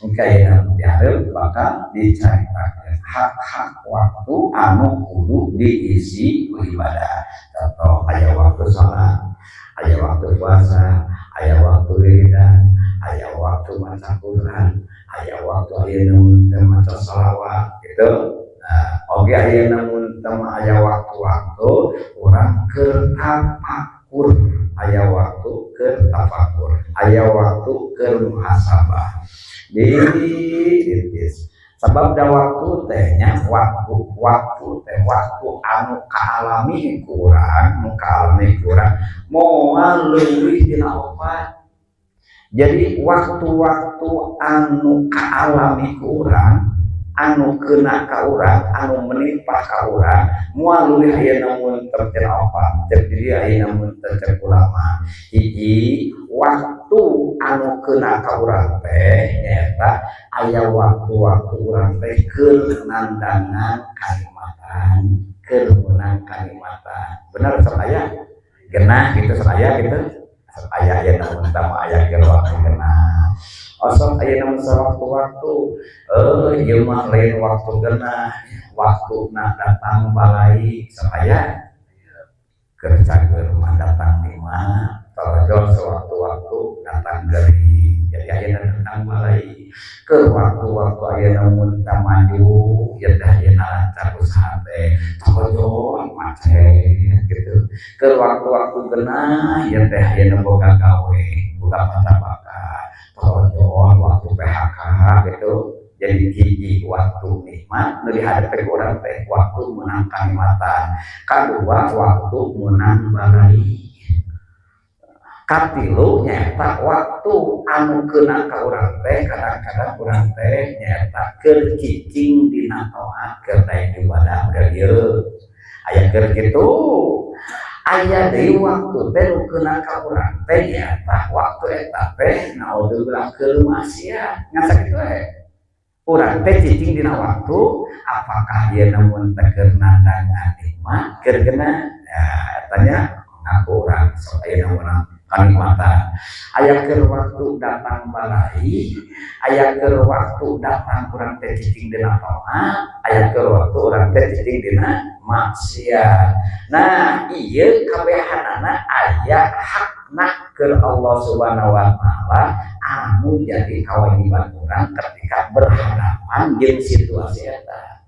engke ayeuna dihareup bakal dicaritakeun hak-hak waktu anu kudu diisi ku ibadah contoh aya waktu salat aya waktu puasa aya waktu wiridan aya waktu maca Quran, aya waktu ayeuna mun teu maca shalawat gitu. Oge ayeuna mun teu aya waktu-waktu urang keur tafakur, aya waktu keur tafakur, aya waktu keur muhasabah. Ditis. Sebab da waktu teh nya waktu anu kaalami kurang moal leuwih dina opat. Jadi waktu-waktu anu kaalami ku urang, anu kena ka urang, anu menimpa ka urang, moal leuwih ayeuna mun terjadi apa? Jadi ayeuna mun terjadi ulama. Hiji waktu anu kena ka urang teh nyaeta aya waktu-waktu urang teh keur nandangan kanikmatan, keur meunang kanikmatan. Benar saya? Genah gitu saya gitu. Ayah namun tama ayah keur waktu genah. Osok ayeuna mun sawaktu-waktu ieu mah lain waktu genah, waktuna datang balai supaya keur cager mah datang di mah tarojol sewaktu-waktu datang geuring. Jadi ayeuna datang balai keur waktu-waktu ayeuna mun maju ya teh ayeuna lancar usaha teh tarojol macet gitu. Keur waktu-waktu genah ya teh ayeuna boga gawe, boga pacabaka, tarojol waktu PHK gitu. Jadi hiji waktu nikmat nu dihadapi urang teh waktu meunang kanikmatan. Kadua waktu meunang balai. Katilu nyaeta waktu anu keuna ka urang teh kadang-kadang urang teh nyaeta keur cicing dina taat keur daek ibadah da ieu. Aya keur kitu. Aya deui waktu teh nu keuna ka urang teh nyaeta waktu eta teh naudzubillah keur maksiat. Nya sakitu we. Urang teh cicing dina waktu apakah ieu namun teh keur nandangan nikmat keur genah. Ya eta nya ngaku urang sok aya namun kanikmatan. Aya keur waktu datang balai, aya keur waktu datang urang teh cicing dina taat, aya keur waktu urang teh cicing dina maksiat. Nah, ieu kabehanana aya hakna keur Allah Subhanahu wa taala anu jadi kewajiban urang ketika berhadapan jeung situasi eta.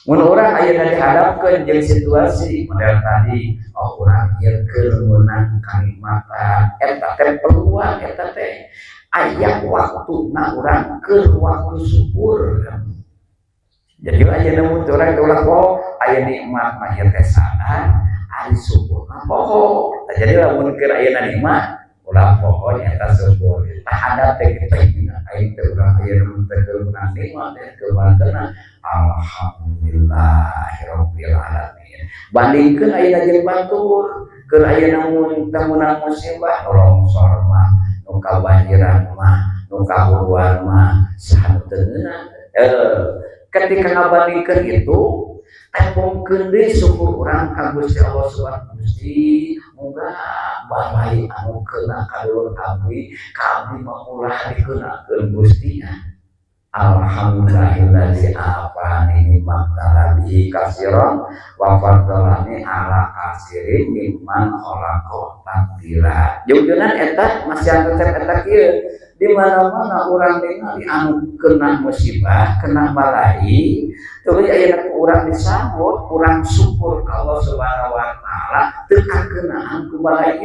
Mun urang ayeuna dihadapkeun jeung situasi model tadi, urang ieu keur meunang kanikmatan, eta teh peluang eta teh aya waktuna urang keur waktu syukur. Jadi ayeuna mun urang teh ulah poho, aya nikmat mah ieu teh sadar, ari syukur mah poho. Jadi lamun keur ayeuna nikmat, ulah poho eta syukur. Tah ada teh kita dina aing teh urang ayeuna mun teh keur meunang nikmat teh keur mantenna alhamdulillahirabbil alamin. Bandingkeun ayeuna jeung batur, keur ayeuna mun teu meunang musibah longsor mah nu kabanjiran mah nu kahuruan mah saha teu ngeunah. Ketika ngabandingkeun itu tepungkeun deui syukur urang ka Gusti Allah Subhanahu Gusti muga balai anu keuna ka dulur abdi ka abdi mah ulah dikeunakeun Gustinya. Alhamdulillahi afani mimman talabi kasiron wa fardalani ala kasirin mimman khalaqa taqdira. Junjunan eta masih resep eta kieu di mana-mana urang ningali anu kena musibah, kena balai, tuluy aya urang disambut, urang syukur ka Allah Subhanahu wa taala teu kakenaan ku balai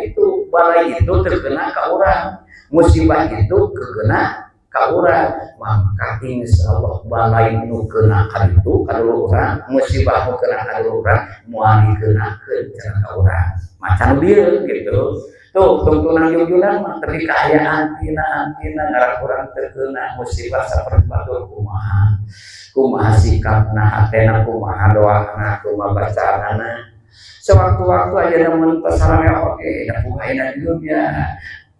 itu teu kena ka urang. Musibah itu kena ka urang, maka insyaallah balai nu kena ka ditu ka urang, musibah nu kena ka urang moal dikeunakeun ka urang. Macan dieu gitu. Tuh tuntunan junjunan mah teu dikayaan antina ngaran urang teu keuna musibah saperti batur kumaha sikapna hatena kumaha doana kumaha bacaanana. Sewaktu-waktu aya mun tasarane oge da pugaina di dunia.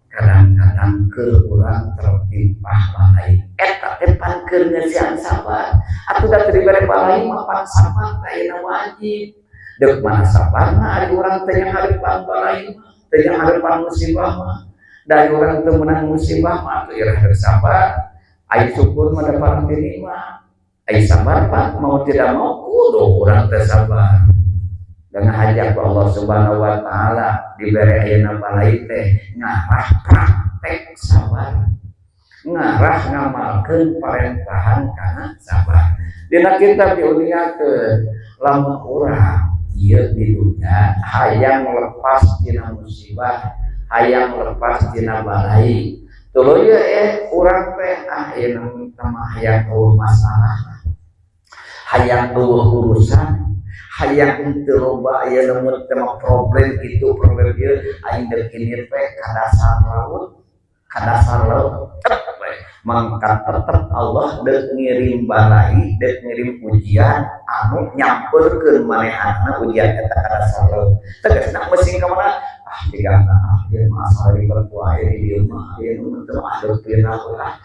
Kadang-kadang keur urang tertimpah balai eta teh pan keur ngeusian sabar atuh da teu dibere balai mah pan sabar ayeuna wajib deuk mana sabarna ari urang teh nya harepan balai mah teh nya harepan musibah mah dari urang teu meunang musibah mah atuh irah sabar ai syukur mah dapat diterima ai sabar Pak mau tidak mau kudu urang teh sabar. Dengan hajat Allah Subhanahu wa taala dibere ayeuna balai teh ngarah praktek sabar, ngarah ngamalkeun parentahan kana sabar. Dina kitab diuniakeun lamun urang ieu di dunya hayang lepas tina musibah, hayang lepas tina balai. Tuluy urang teh ayeuna mah hayang masalah, hayang urusan, hayang teu loba aya namun teh problem itu problem ieu aing deuk kieu teh ka dasar laut mangkat tetep Allah deuk ngirim balai deuk ngirim ujian anu nyampeurkeun manehanna ujian eta ka dasar laut tegasna meusing ka mana tigana ieu masalah di berkuah di dieu mah ieu teu ada pina ulah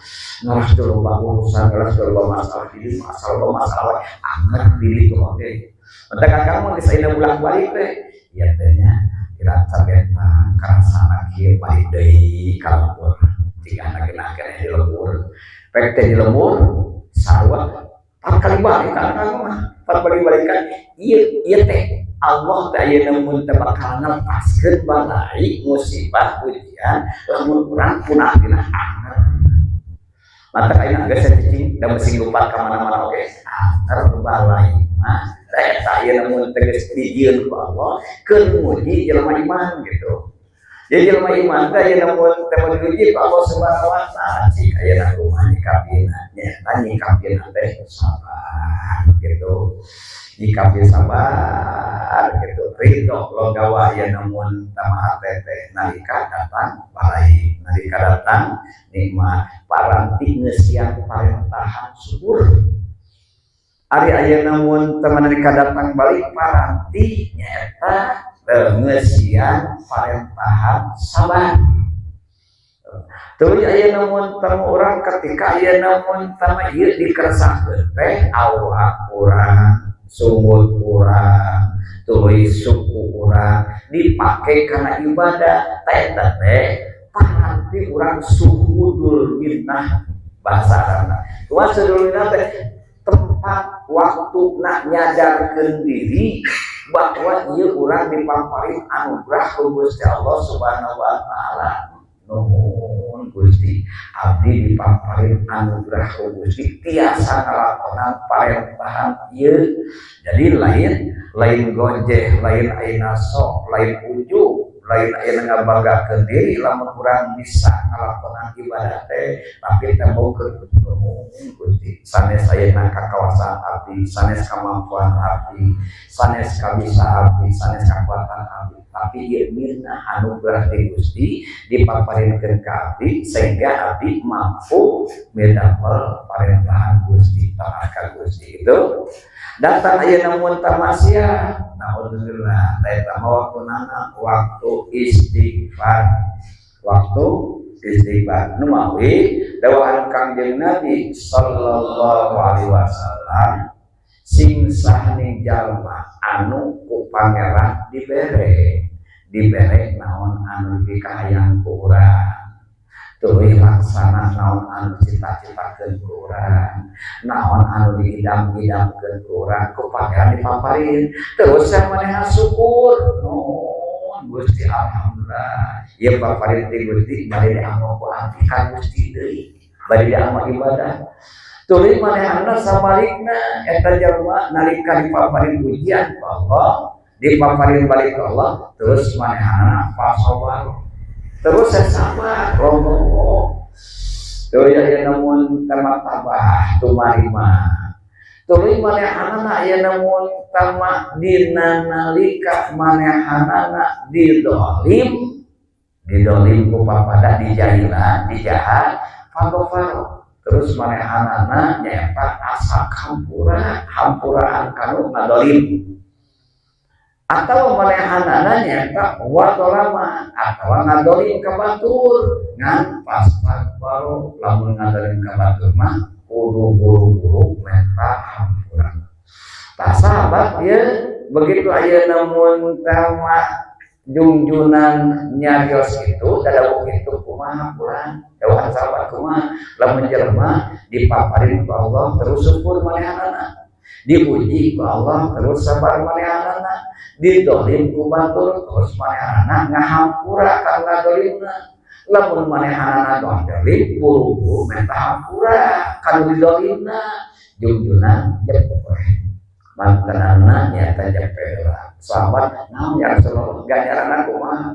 ngarah teu loba urusan ngarah teu loba masalah di masalah anger diri tuh oge. Maka kamu disaina bolak-balik teh, ieu teh nya kira sabetna karasana kieu balik deui ka lembur. Jika anak-anak di lembur, pek teh di lembur sarua 4 kali balik kana mah 4 kali balikan ieu teh Allah teh ayeuna mun teh bakal nglepaskeun balai musibah ujian lamun urang punah dina anger. Mata ayeuna geus cicing da meusing lumpat ka mana-mana oge. Anger balai mah eta ieu namun tegas dijieun ku Allah keur muji jelema iman gitu. Jadi jelema iman teh aya namun teh muji ku Allah Subhanahu wa taala cik aya kumaha nyikapina nya nyikapina teh sabar gitu. Nyikapi sabar gitu. Ridho logawa aya namun tamaha teh nalika datang balai, nalika datang nikmat paranti ngeusian parentahan syukur. Ari ayeuna mun teman nalika datang balik paranti nyaeta ngeusian parentahan sabar. Tuluy ayeuna mun tamu urang ketika ayeuna mun tama ieu dikeresakeun teh awak urang, sumut urang, tuluy suku urang dipake kana ibadah eta teh paranti urang suhudul minnah bahasa Arabna. Kumaha suhudul minnah teh tempat waktu nak nyadarkeun diri bahwa ieu urang dipamparin anugerah ku Gusti Allah Subhanahu wa taala. Nuhun Gusti, abdi dipamparin anugerah ku Gusti tiasa ngalakonan parentahan ieu. Jadi lain gonjeh, lain ayeuna sok, lain ujug, lain ayeuna ngabanggakeun diri lamun urang bisa ngalakonan ibadah teh tapi teh bokeun Gusti sanes ayeuna kakawasan abdi, sanes kamampuan abdi, sanes kabisa abdi, sanes kakuatan abdi, tapi ieu mirna anugerah ti Gusti dipaparinkeun ka abdi sehingga abdi mampu medapel parentahan Gusti taat ka Gusti itu. Datang ayeuna mun tamasya, naudzubillah, eta mah waktunana waktu istighfar, waktu istighfar nu mawi dawuhan Kangjeng Nabi sallallahu alaihi wasallam sing sahning jalma anu ku pangeran dibere naon anu dikahayang ku urang tuluy laksana naon anu cita-citakeun ku urang naon anu diidam-idamkeun ku urang ku pangeran dipaparin terus samanehna syukur nuhun Gusti alhamdulillah ieu paparin ti Gusti bade diamal ku abdi ka Gusti deui bade diamal ibadah tuluy manehna sabalikna eta jalma nalika dipaparin pujian ku Allah dipaparin balik ke Allah terus manehna pasowan terus sabar romo tuh ya namun tamat-tabah tumarima tuluy manehna ya namun tamat dina nalika manehna didolim ku papada dijahilan dijahat fagofaro terus manehna nyaeta asa hampuraan kanu ngadolim atau manehana nyata wadolama atau ngadolim ka batur ngan pas baru lamun ngadolim ka batur mah kudu buru-buru menta hampuran tah sahabat ya begitu aya namun tama junjunan nyarios itu dadawuh itu kumaha puran dawuhan sahabat kumaha lamun jelema dipaparin ku Allah terus syukur manehana dipuji ku Allah terus sabar manehana didolim ku batur terus manehana ngahampura ka ngadolimna lamun manehana dolim buru-buru menta hampura kanu didolimna junjunan jepeh mantenana nyata jepeh sahabat naon ya Rasulullah ganjaranna kumaha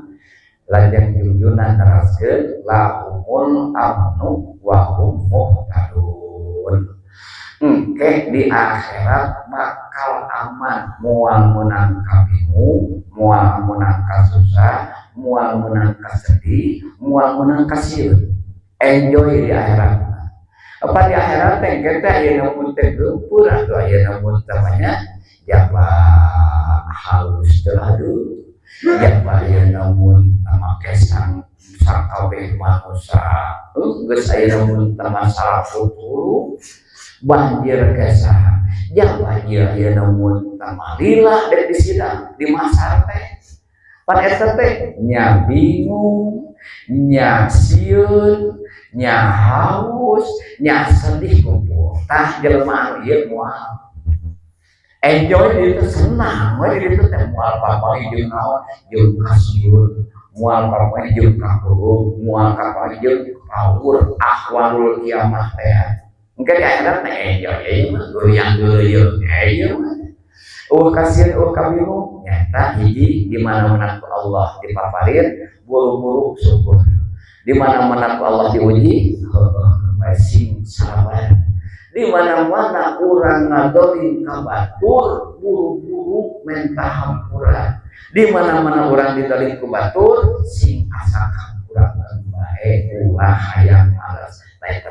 lajeng junjunan neraskeun lahumul amnu wa hum muhtadun engke di akhirat bakal aman moal menang kabingung moal menang kasusah moal menang kasedih moal menang kasieun enjoy di akhirat apa di akhirat teh kita aya namun teh geumpeur atuh aya namun tamanya jaba halus teradu jaba aya namun make sang sakabeh manusia geus aya namun tama salapuluh banjir kesah yang banjir ya namun tamalila dek disidang di masar teh pan eta teh nya bingung nya sieun nya haus nya sedih kumpul tah jelema ieu moal enjoy itu senang we itu teh moal papai jeung naon jeung kasieun moal papai jeung kaburuk moal papai jeung pawur ahwalul kiamah teh engke di akhirat teh enjoy mah goyang-goyang kasihan kabingung nyata hiji di mana-mana ku Allah dipaparin buru-buru syukur di mana-mana ku Allah diuji sing sabar di mana-mana urang ngadolim ka batur buru-buru menta hampura di mana-mana urang didolim ku batur sing asa hampura bae ulah hayang males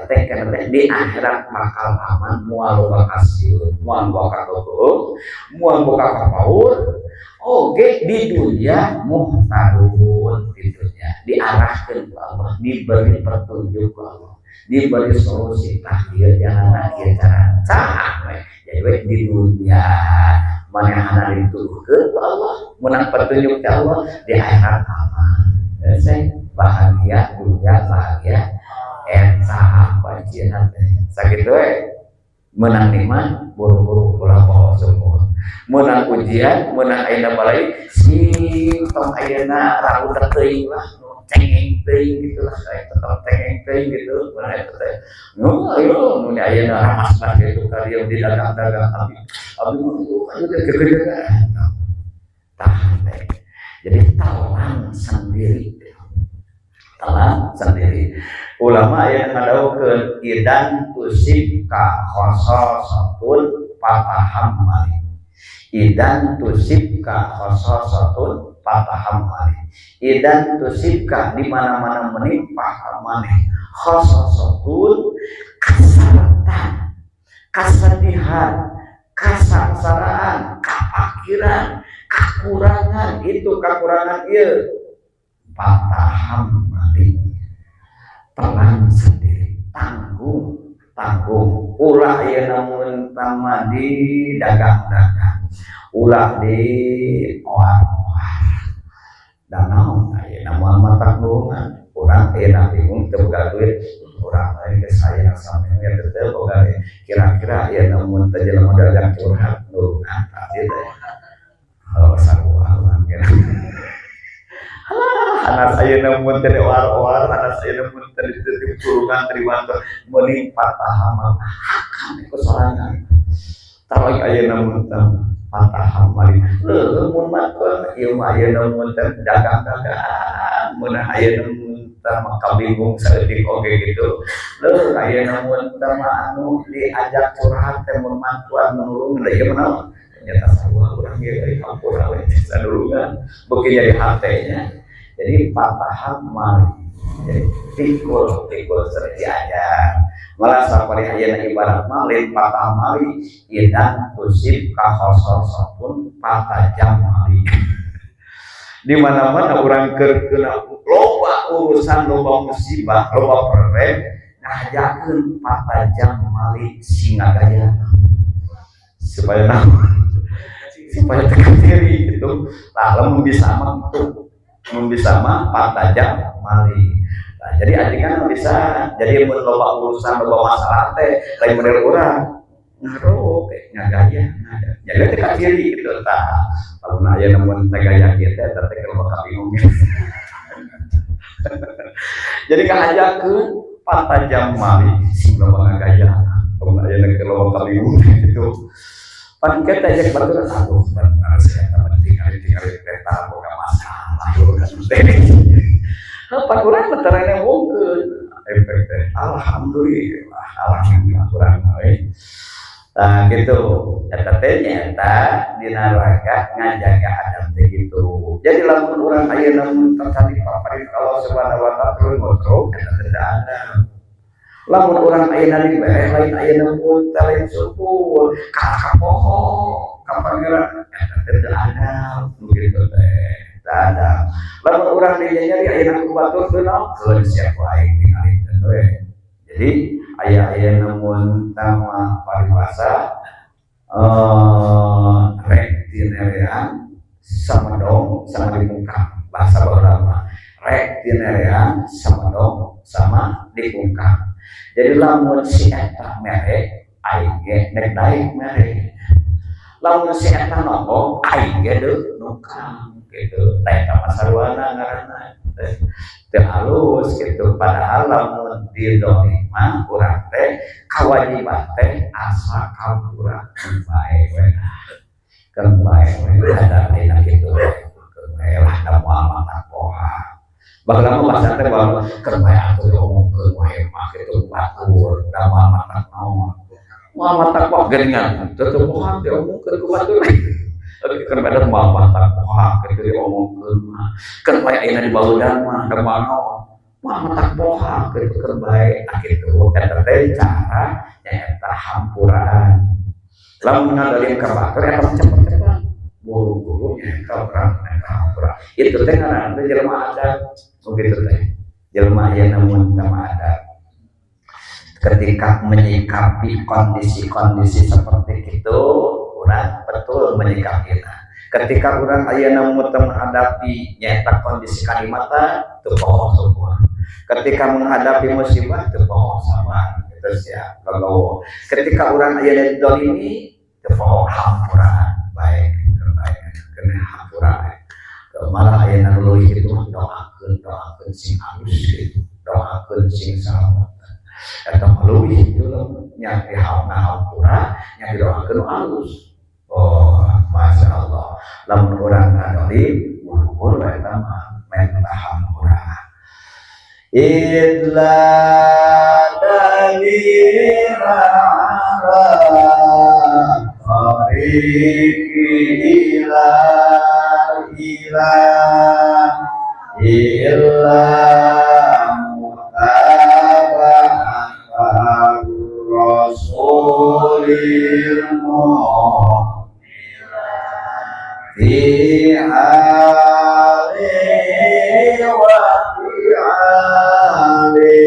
teh di akhirat bakal aman moal boga kasieun moal boga kagogoh moal boga kapaur oge di dunia muhtadun di dunia diarahkeun ku Allah diberi petunjuk ku Allah diberi solusi takdir jangan kieu cara saha jadi di dunia manehna dituduhkeun ku Allah menang petunjuk ku Allah di akhirat aman bahagia dunia bahagia saha pancian sakitu menang nikmat buru-buru ulah poho sungguh menang ujian menang ayeuna balai sing tong ayeuna ragu teuing lah cengeng teuing gitu lah kayak tetep cengeng teuing gitu menang eta teh ayo nu ayeuna ramas-mas gitu ka dieu di dagang-dagang abi ayo teh kekejagaan tahan teh jadi talang sendiri ulama yang ngadawukeun idan tusib ka khososatun pataham mali idan tusib ka khososatun pataham mali idan tusib ka di mana-mana menimpa maneh khososatun kasaratan kesedihan kasangsaraan kapakiran kekurangan itu kekurangan ieu pataham mali pelan sendiri, tanggung ulah ya namun tama di dagang-dagang, ulah di oar-oar dan naon ya namun mata nulungan orang enak bingung terbuka duit orang lain ke saya sampai yang detail pokoknya kira-kira ya namun terjadi dagang curhat nulungan pasti deh kalau sarua orang kira anak saya namun tadi war-war, anak saya namun tadi kurungan terima menimpa tahamal akan kesorangan tahu ayah namun patah hamali mun matun ieu mah aya namun dagang-dagang mun aya namun maka bingung saeutik oge gitu aya namun anu diajak curhat teh mun mantuan nulung da ieu mah ternyata sarua urang ge dari kampung we sadurungan beuki jadi hatenya. Jadi patah mali, jadi tikul sering diajar. Malah sapari ayana ibarat malin patah mali, idan kusip kahosor sopun patah jam mali. Di mana-mana orang kena loba urusan, loba musibah, loba perem, ngajakeun patah jam mali singa gaya supaya supaya tekan diri gitu. Lah lamun bisa mah itu bisa mah patah mali. Nah, jadi adik kan bisa jadi mun loba urusan loba masalah teh lain model urang ngaruh ngagaya jadi teh ka kiri gitu tah lamun aya namun teh gaya kieu teh teh kalau bakal bingung jadi ngajakeun patah mali sing loba ngagaya lamun aya teh kalau bakal bingung gitu pan kita jeung batur aduh benar saya penting kereta boga masalah Pak kurang beterane wongkeun efek alhamdulillah kurang we. Nah gitu eta teh nyata dina neraka ngajaga adab teh gitu. Jadi lamun urang aya namun terkali paparin kalau subhanahu wa ta'ala ngotrok eta teh ada. Lamun urang aya nali bae lain aya namun lain syukur ka poho ka pangeran eta teh ada begitu teh. Ada. Lalu orang dia nyari ayah nak batur kenal, kalau siapa aing tinggalin we. Jadi ayah namun tama paribasa, rek tinerean sama dong sama di muka bahasa Bawlama. Rek tinerean sama dong sama di muka. Jadi lamun si eta mere, aing ge nek daik mere. Lamun si eta nopo, aing ge deuk nukang. Gitu, teh sama sarwana ngaranna teh halus gitu padahal lamun di dolima urang teh kawajiban teh asa kapura bae we kan bae we ada dina kitu we lah da moal mata poha baheula mah bahasa teh bahwa keur bae atuh diomongkeun wae mah kitu batur da moal mata naon moal mata poha geuningan teu poha diomongkeun ku batur kan pada mau mata poha ketika diomongkeun mah kan bae ayeuna di baeudan mah da moal mata poha ketika bae kitu eta teh cara nyaeta hampuran lamun ngadalin ka batur eta cepet-cepet buru-buru nyaeta urang hampuran itu teh ngaranna jelema adat begitu teh jelema aya namun tama adat ketika menyikapi kondisi-kondisi seperti itu orang betul menyikapinya. Ketika orang aya namun menghadapi nyata kondisi kalimata teu poho syukur. Ketika menghadapi musibah teu poho sabar. Itu sia logowo. Ketika orang aya dolimi teu poho hampura baik kena hampura. Malah aya na leuwih kitu mah doakeun sing halus kitu. Doakeun sing salamet. Eta leuwih kitu nya hampura nya didoakeun halus. Oh, masya Allah. Lamun urang ngadolim, buru-buru eta mah mentah murah. Illa dalila ala tariqi ila illa mutaba'at rasulil fi ali wa fi ali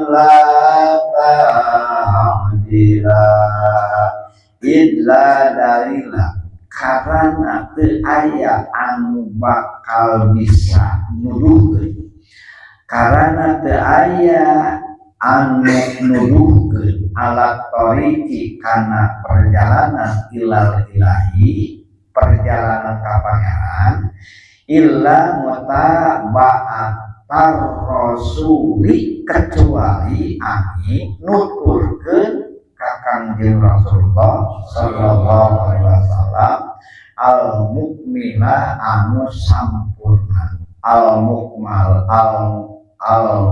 la ta'dila illa dalila karena teu aya anu bakal bisa nuduhkeun karena teu aya anu nuduhkeun alat toriki kana perjalanan ilal ilahi perjalanan ka pangeran illa mutaba'atar rasuli kecuali ani nuturkeun ka Kangjeng Rasulullah sallallahu alaihi wasallam al mukmina anu sampurna al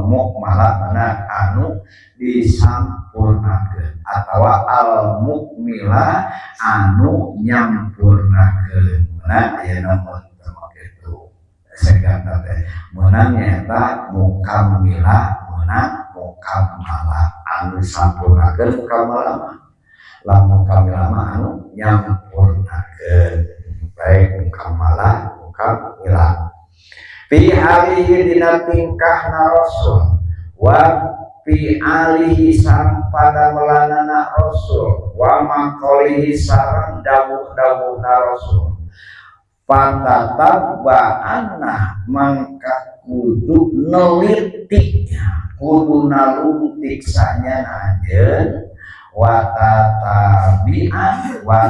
mukmala mana anu disampurnakeun atawa al mukmila anu nyampurnakeun nah ayeuna mah kitu segala teh meunang nyaeta mukammila meunang mukammala anu sampurnakeun mukammala mah lamun mukammila mah anu nyampurnakeun baik mukammala mukammila fi alihi dina tingkahna rasul wa fi alihi sareng pada melanana rasul wa maqalihi sareng dawuh-dawuhna rasul patataba'anna mangka kudu neliti kudu naluntik sanyana anjeun wa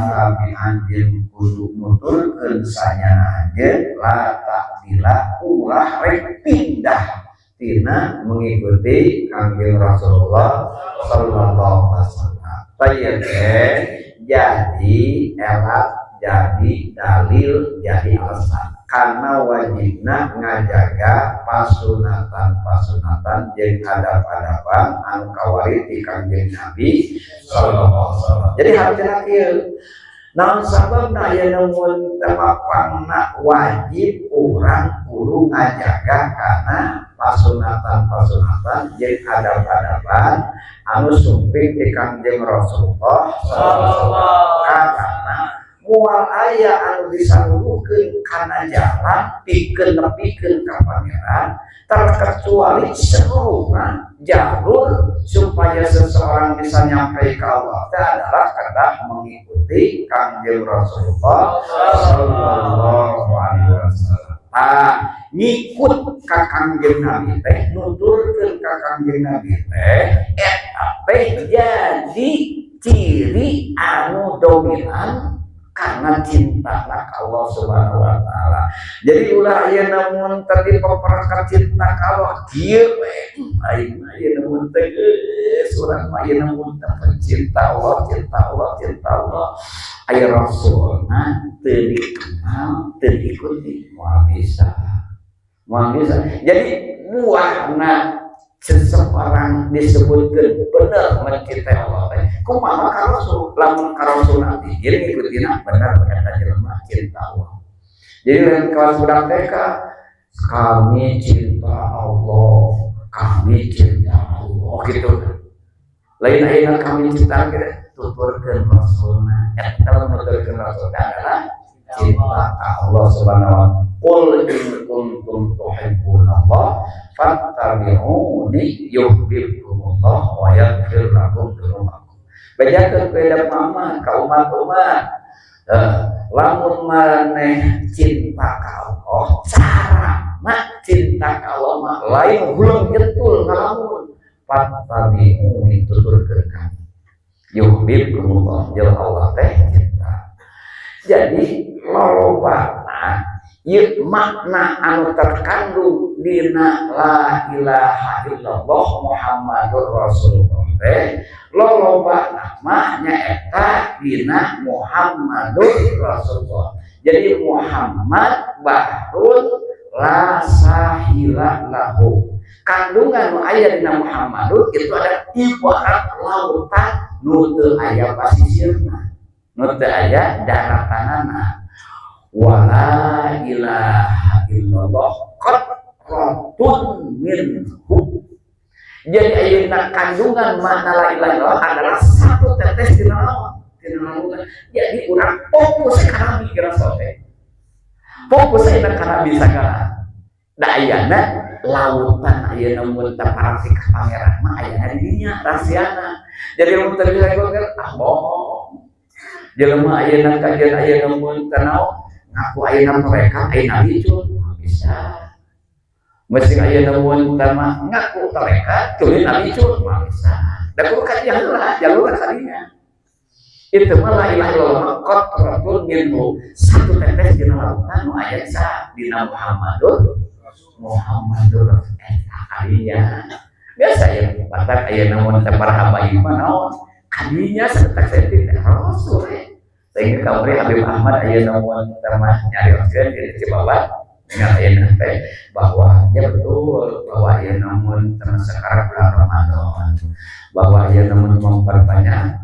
tabi'an jeung kudu nuturkeun sanyana anjeun la ta'dila ulah rek pindah tina mengikuti Kangjeng Rasulullah sallallahu alaihi wasallam. Jadi elat jadi dalil jadi alasan karena wajibna ngajaga pasunatan jeung hadap-hadapan anu kawarid di Kangjeng Nabi sallallahu alaihi wasallam. Jadi harusnya kieu naon sababna aya mun temapangna wajib urang kudu ngajaga kana pasunatan jeung hadap-hadapan anu sumping di Kangjeng Rasulullah sallallahu alaihi wasallam. Mual aya anu disalukeun kana jalan pikeun nepikeun ka pangeran terkecuali seluruhna jalur supaya seseorang bisa nyampe ke Allah adalah kedah mengikuti Kangjeng Rasulullah sallallahu alaihi wasallam. Ngikut ka Kangjeng Nabi teh nuturkeun ka Kangjeng Nabi teh eta teh jadi ciri anu dominan karena cinta Allah Subhanahu wa taala. Jadi ulah aya namun tadi peperangkat cinta Allah kieu we aing aya namun teh urang mah aya namun cinta Allah aya rasulna teu dikenal teu diikuti moal bisa. Jadi buahna seseorang disebutkan benar mencintai Allah kumaha ka Rasul lamun ka Rasul nanti jadi ngikutina benar eta jelema cinta Allah. Jadi lain kawan budak TK kami cinta Allah gitu. Lain ayeuna kami cinta kita tuturkeun Rasulna eta nuturkeun Rasulna adalah cinta Allah Subhanahu wa taala. Qul in kuntum tuhibbunallah fattabi'uni yuhibbukumullah wa yaghfir lakum dzunubakum. Bajakeun kepada mama ka umat-umat lamun maneh cinta ka Allah cara mak cinta ka Allah mah lain hulung jetul ngalamun fattabi'uni tuturkeun kami yuhibbukumullah jeung Allah teh cinta. Jadi lolobana ieu makna anu terkandung dina la ilaha illallah Muhammadur Rasulullah teh lolobana mah nyaeta dina Muhammadur Rasulullah. Jadi Muhammad bahrun la sahila lahu. Kandungan nu aya dina Muhammadur itu ada ibarat lautan nu teu aya pasisirna, nu teu aya daratanana. Wala ilaha illallah qatratun minhu. Jadi ayeuna kandungan makna la ilaha illallah adalah satu tetes di laut. Jadi urang fokus kana mikir sote. Fokus kana bisa kana. Da ayeuna lautan aya namun taparasi ka pangeran mah aya di dinya rahasiana. Jadi mun teu bisa golger bohong. Jelema ayeuna kajian aya namun tanaw ngaku ayeuna mereka ayeuna licur bisa. Mesti aya namun tama ngaku mereka tuluy licur bisa. Da kudu kajian lah jalur kadinya. Itu mah la ilaha illallah qatratun minhu satu tetes dina lautan nu aya dina Muhammadur eta kalinya. Biasa ya batak aya namun tepar habaib naon kadinya satak setik Rasul. Sehingga kamari Habib Ahmad aya namun tamah nyarioskeun di Cibabat dengan aya teh bahwa ya betul bahwa aya namun teman sekarang bulan Ramadan bahwa aya namun memperbanyak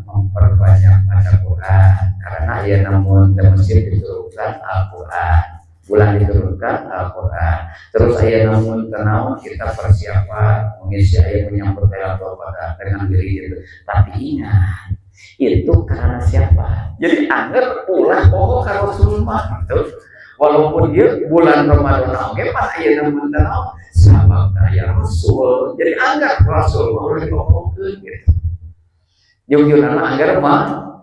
baca Quran karena aya namun masjid diturunkan Al-Quran bulan diturunkan Al-Quran terus aya namun tenawan kita persiapan mengisi aya menyambut Lailatul Qadar dengan diri itu tapi ingat itu karena siapa jadi anger ulah pokok ka Rasulullah gitu walaupun dia bulan Ramadan oke pas aya namun tenawan sabab aya Rasul jadi anger Rasul boleh pokokkeun gitu jujurna anggar mah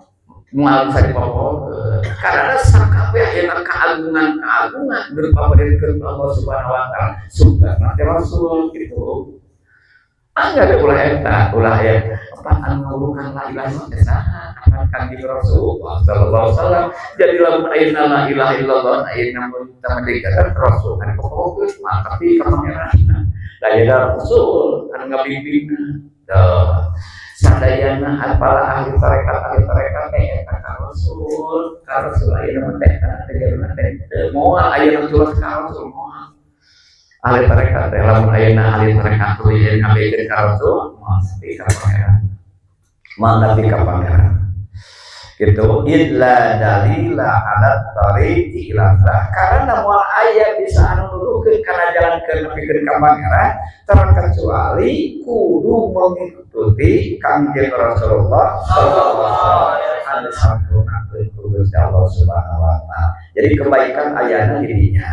moal bisa dipokok karena sakabeh ayeuna keagungan berupa padeurkeun Allah Subhanahu wa taala subhana Rasul gitu. Anggar ulah eta ulah aya apaan ngawurukan la ilaha illallah akan kanjeng Rasul sallallahu alaihi wasallam jadi lamun ayeuna la ilaha illallah ayeuna mun tamedikeun Rasul kan pokokkeun mah tapi ka pangeran daya Rasul anu ngabimbingna sadayana apalah ahli tarekat ka Rasul ayeuna teh tegeuna teh moal ayeuna curhat ka Rasul moal ahli tarekat teh lamun ayeuna ahli tarekat tuluy yen ngabekeun ka Rasul mesti ka pangeran mangga ka pangeran gitu illa dalila ala tariqi ilallah karena moal aya bisa anu nuduhkeun kana jalan keur nepikeun ka pangeran terkecuali kudu mengikuti kanjeng Rasulullah sallallahu alaihi wasallam kudu Allah Subhanahu wa taala jadi kebaikan ayana dirinya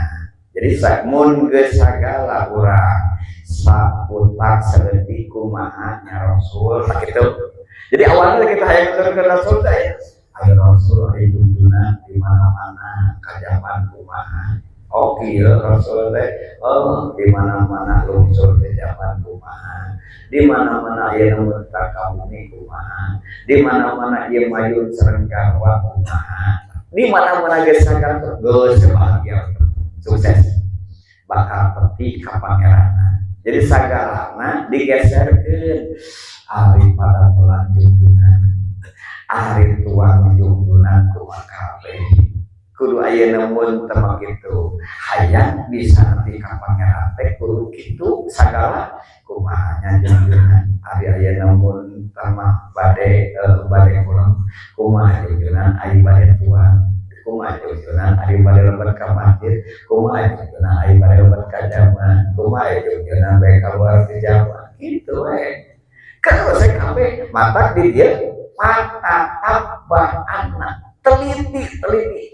jadi sakmun geus sagala urang saputak saeutik kumaha nya Rasul sakitu jadi awalnya kita hayang ke Rasul teh ayo Rasul ayo tuntunan di mana-mana kajaman kumaha oke ya Rasul teh di mana-mana lungsur di zaman kumaha di mana-mana aya nu takamuni kumaha di mana-mana ieu maju sareng garwa kumaha di mana-mana geus sagan geus bahagia sukses bakal peti ka pangeranna jadi sagalana digeserkeun ari pada bulan junjungan ari tuang junjungan kumaha kabeh kudu ayeuna mun teu kitu hayang bisa nepi ka pangeran teh kudu kitu sagala kumaha junjungan ari ayeuna mun tamah bade pulang kumaha junjungan ari bade tuang kumaha junjungan ari bade lebat ka masjid kumaha junjungan ari bade lebat ka jaman kumaha junjungan bae kaluar ti jaman kitu we kalau saya kabeh matak di dia patah anak teliti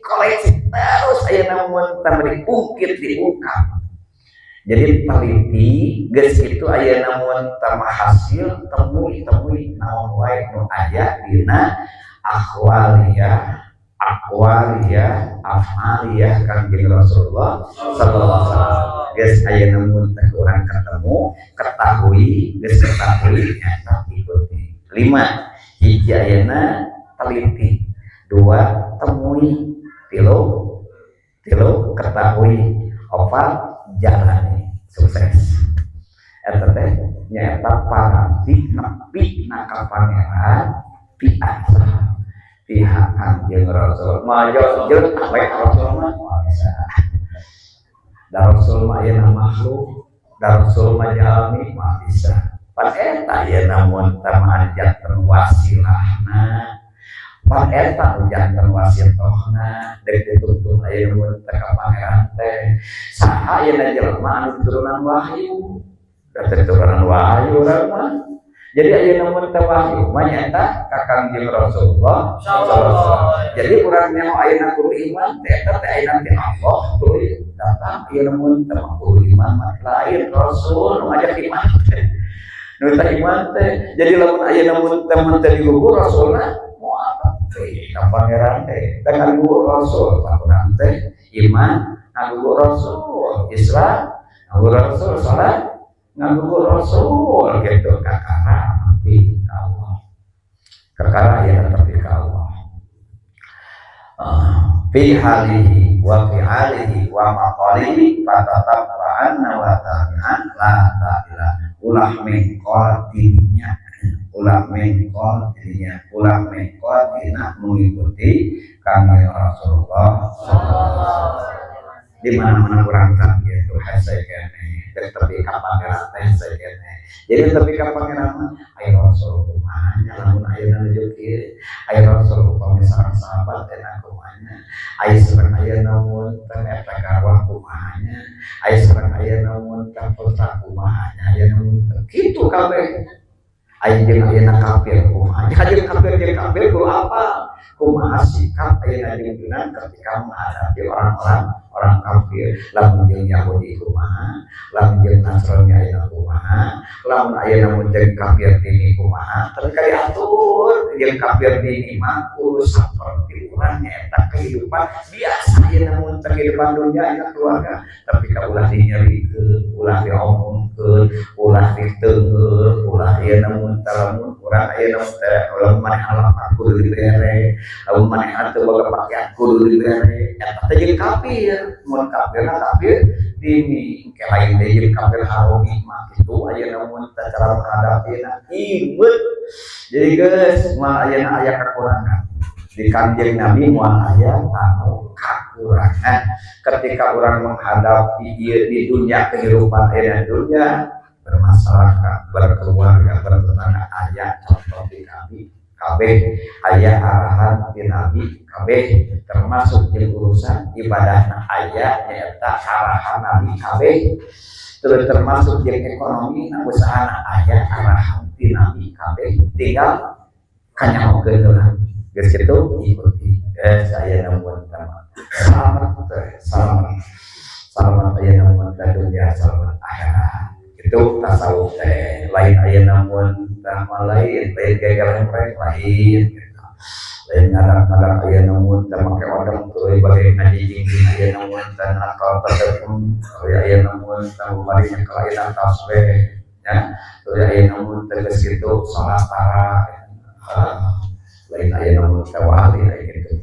koleksi terus aya namun tambah diungkit diungkap jadi teliti geus kitu aya namun tambah hasil temui naon wae nu aya dina akwaliyah afaliyah kanjeng Rasulullah sallallahu alaihi wasallam geus aya namun teh urang ketahui eta ikuti 5 hiji ayeuna teliti 2 temui 3 ketahui 4 jalani sukses eta teh nyaeta paranti nepi ka pangeran piasa pihak kanjeng Rasul majo jeung awek Rasul mah bisa da Rasul mah ayeuna makhluk da Rasul mah jalmi mah bisa pan eta ayeuna mun tamahanjatkeun wasilahna pan eta janten wasilahna deuk dituntun ayeuna mun teh ka pangeran teh saha ayeuna jelema anu turunan wahyu da turunan wahyu urang mah Jadi ayeuna mun teh wahyu mah nyaeta ka Kangjeng Rasulullah sallallahu alaihi wasallam. Jadi urangnya mah ayeuna kudu iman teh ayeuna teh Allah tuluy datang ayeuna mun teh kudu iman mah lain Rasul ngajak iman teh. Nu teh iman teh jadi lamun ayeuna mun teh digugur Rasulna moal teh ka pangeran teh dengan gugur Rasul urang teh iman ngagugur Rasul Islam ngagugur Rasul salat ngagugur Rasul gitu kakara tapi Allah kakara ya tapi Allah fi halihi wa fi alihi wa maqalihi fatataba'anna wa tabi'an la ta'ila ulah mengqatinya ulah mengqatina mengikuti kami Rasulullah di mana-mana kurang tak gitu saya kene tapi kapan teh saya kene jadi tapi kapan ayo Rasul kumanya lamun ayeuna nunjukeun ayo Rasul upami sahabat teh kumanya ayo sareng ayeuna mun teh eta garwa kumanya ayo sareng ayeuna mun teh putra kumanya ayeuna mun kitu kabeh ayo jeung ayeuna kafir kumanya jeung kafir kudu apa kumaha sikap ayeuna jeung ketika menghadapi orang kafir lamun jeung Yahudi kumaha lamun jeung Nasrani ayeuna kumaha lamun ayeuna mun jeung kafir dini kumaha teu diatur jeung kafir dini mah kudu saperti urang nyaeta kehidupan biasa ayeuna mun kehidupan dunia aya keluarga tapi ka ulah dinyerikeun ulah diomongkeun ulah diteueur ulah ayeuna mun talamun urang ayeuna mun maneh alamat kudu dibere lamun maneh teu boga pakaian kudu dibere eta teh jadi kafir mun kafirna kafir dini ke lain deui jadi kafir haromi mah kitu ayeuna mun cara menghadapina ibeut jadi geus moal ayeuna aya kakurangan di Kanjeng Nabi moal aya anu kakurangan ketika orang menghadapi di dunia kehidupan dunia bermasyarakat berkeluarga bertetangga aya contoh di kami kabeh aya arahan di Nabi kabeh termasuk di urusan ibadahna aya nyaeta arahan Nabi kabeh termasuk di ekonomi usahana aya arahan di Nabi kabeh tinggal kanyahokeun heula geus kitu ikuti saya namun selamat aya namun dunia selamat akhirat itu tasawuf teh lain aya namun lain gaya-gaya lain gitu. Lain ngadak-ngadak aya namun teh make odong tuluy bade ngajijing aya namun teh nakal tertepung aya namun teh bari kelainan tasbih ya aya namun teh geus kitu salat tara lain aya namun teh wali gitu.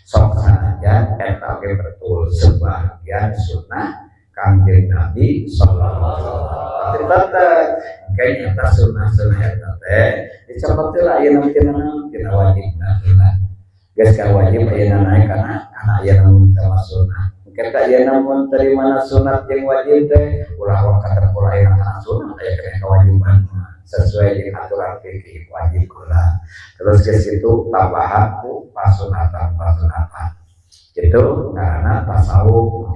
Sok sanajan eta ge betul sebagian sunnah Kanjeng Nabi sallallahu alaihi wasallam. Kayaknya ta sunnah-sunnah eta teh dicapateula ayeuna tina wajibna heula. Geus ka wajib ayeuna naik kana ayeuna mun teh sunnah. Kita ayeuna mun teh mana sunat jeung wajib teh ulah wakata pola ayeuna kana sunnah aya kana kewajiban sesuai dengan aturan fikih wajib kula. Terus ke situ tambahan ku pasunatan. Itu karena tasawuf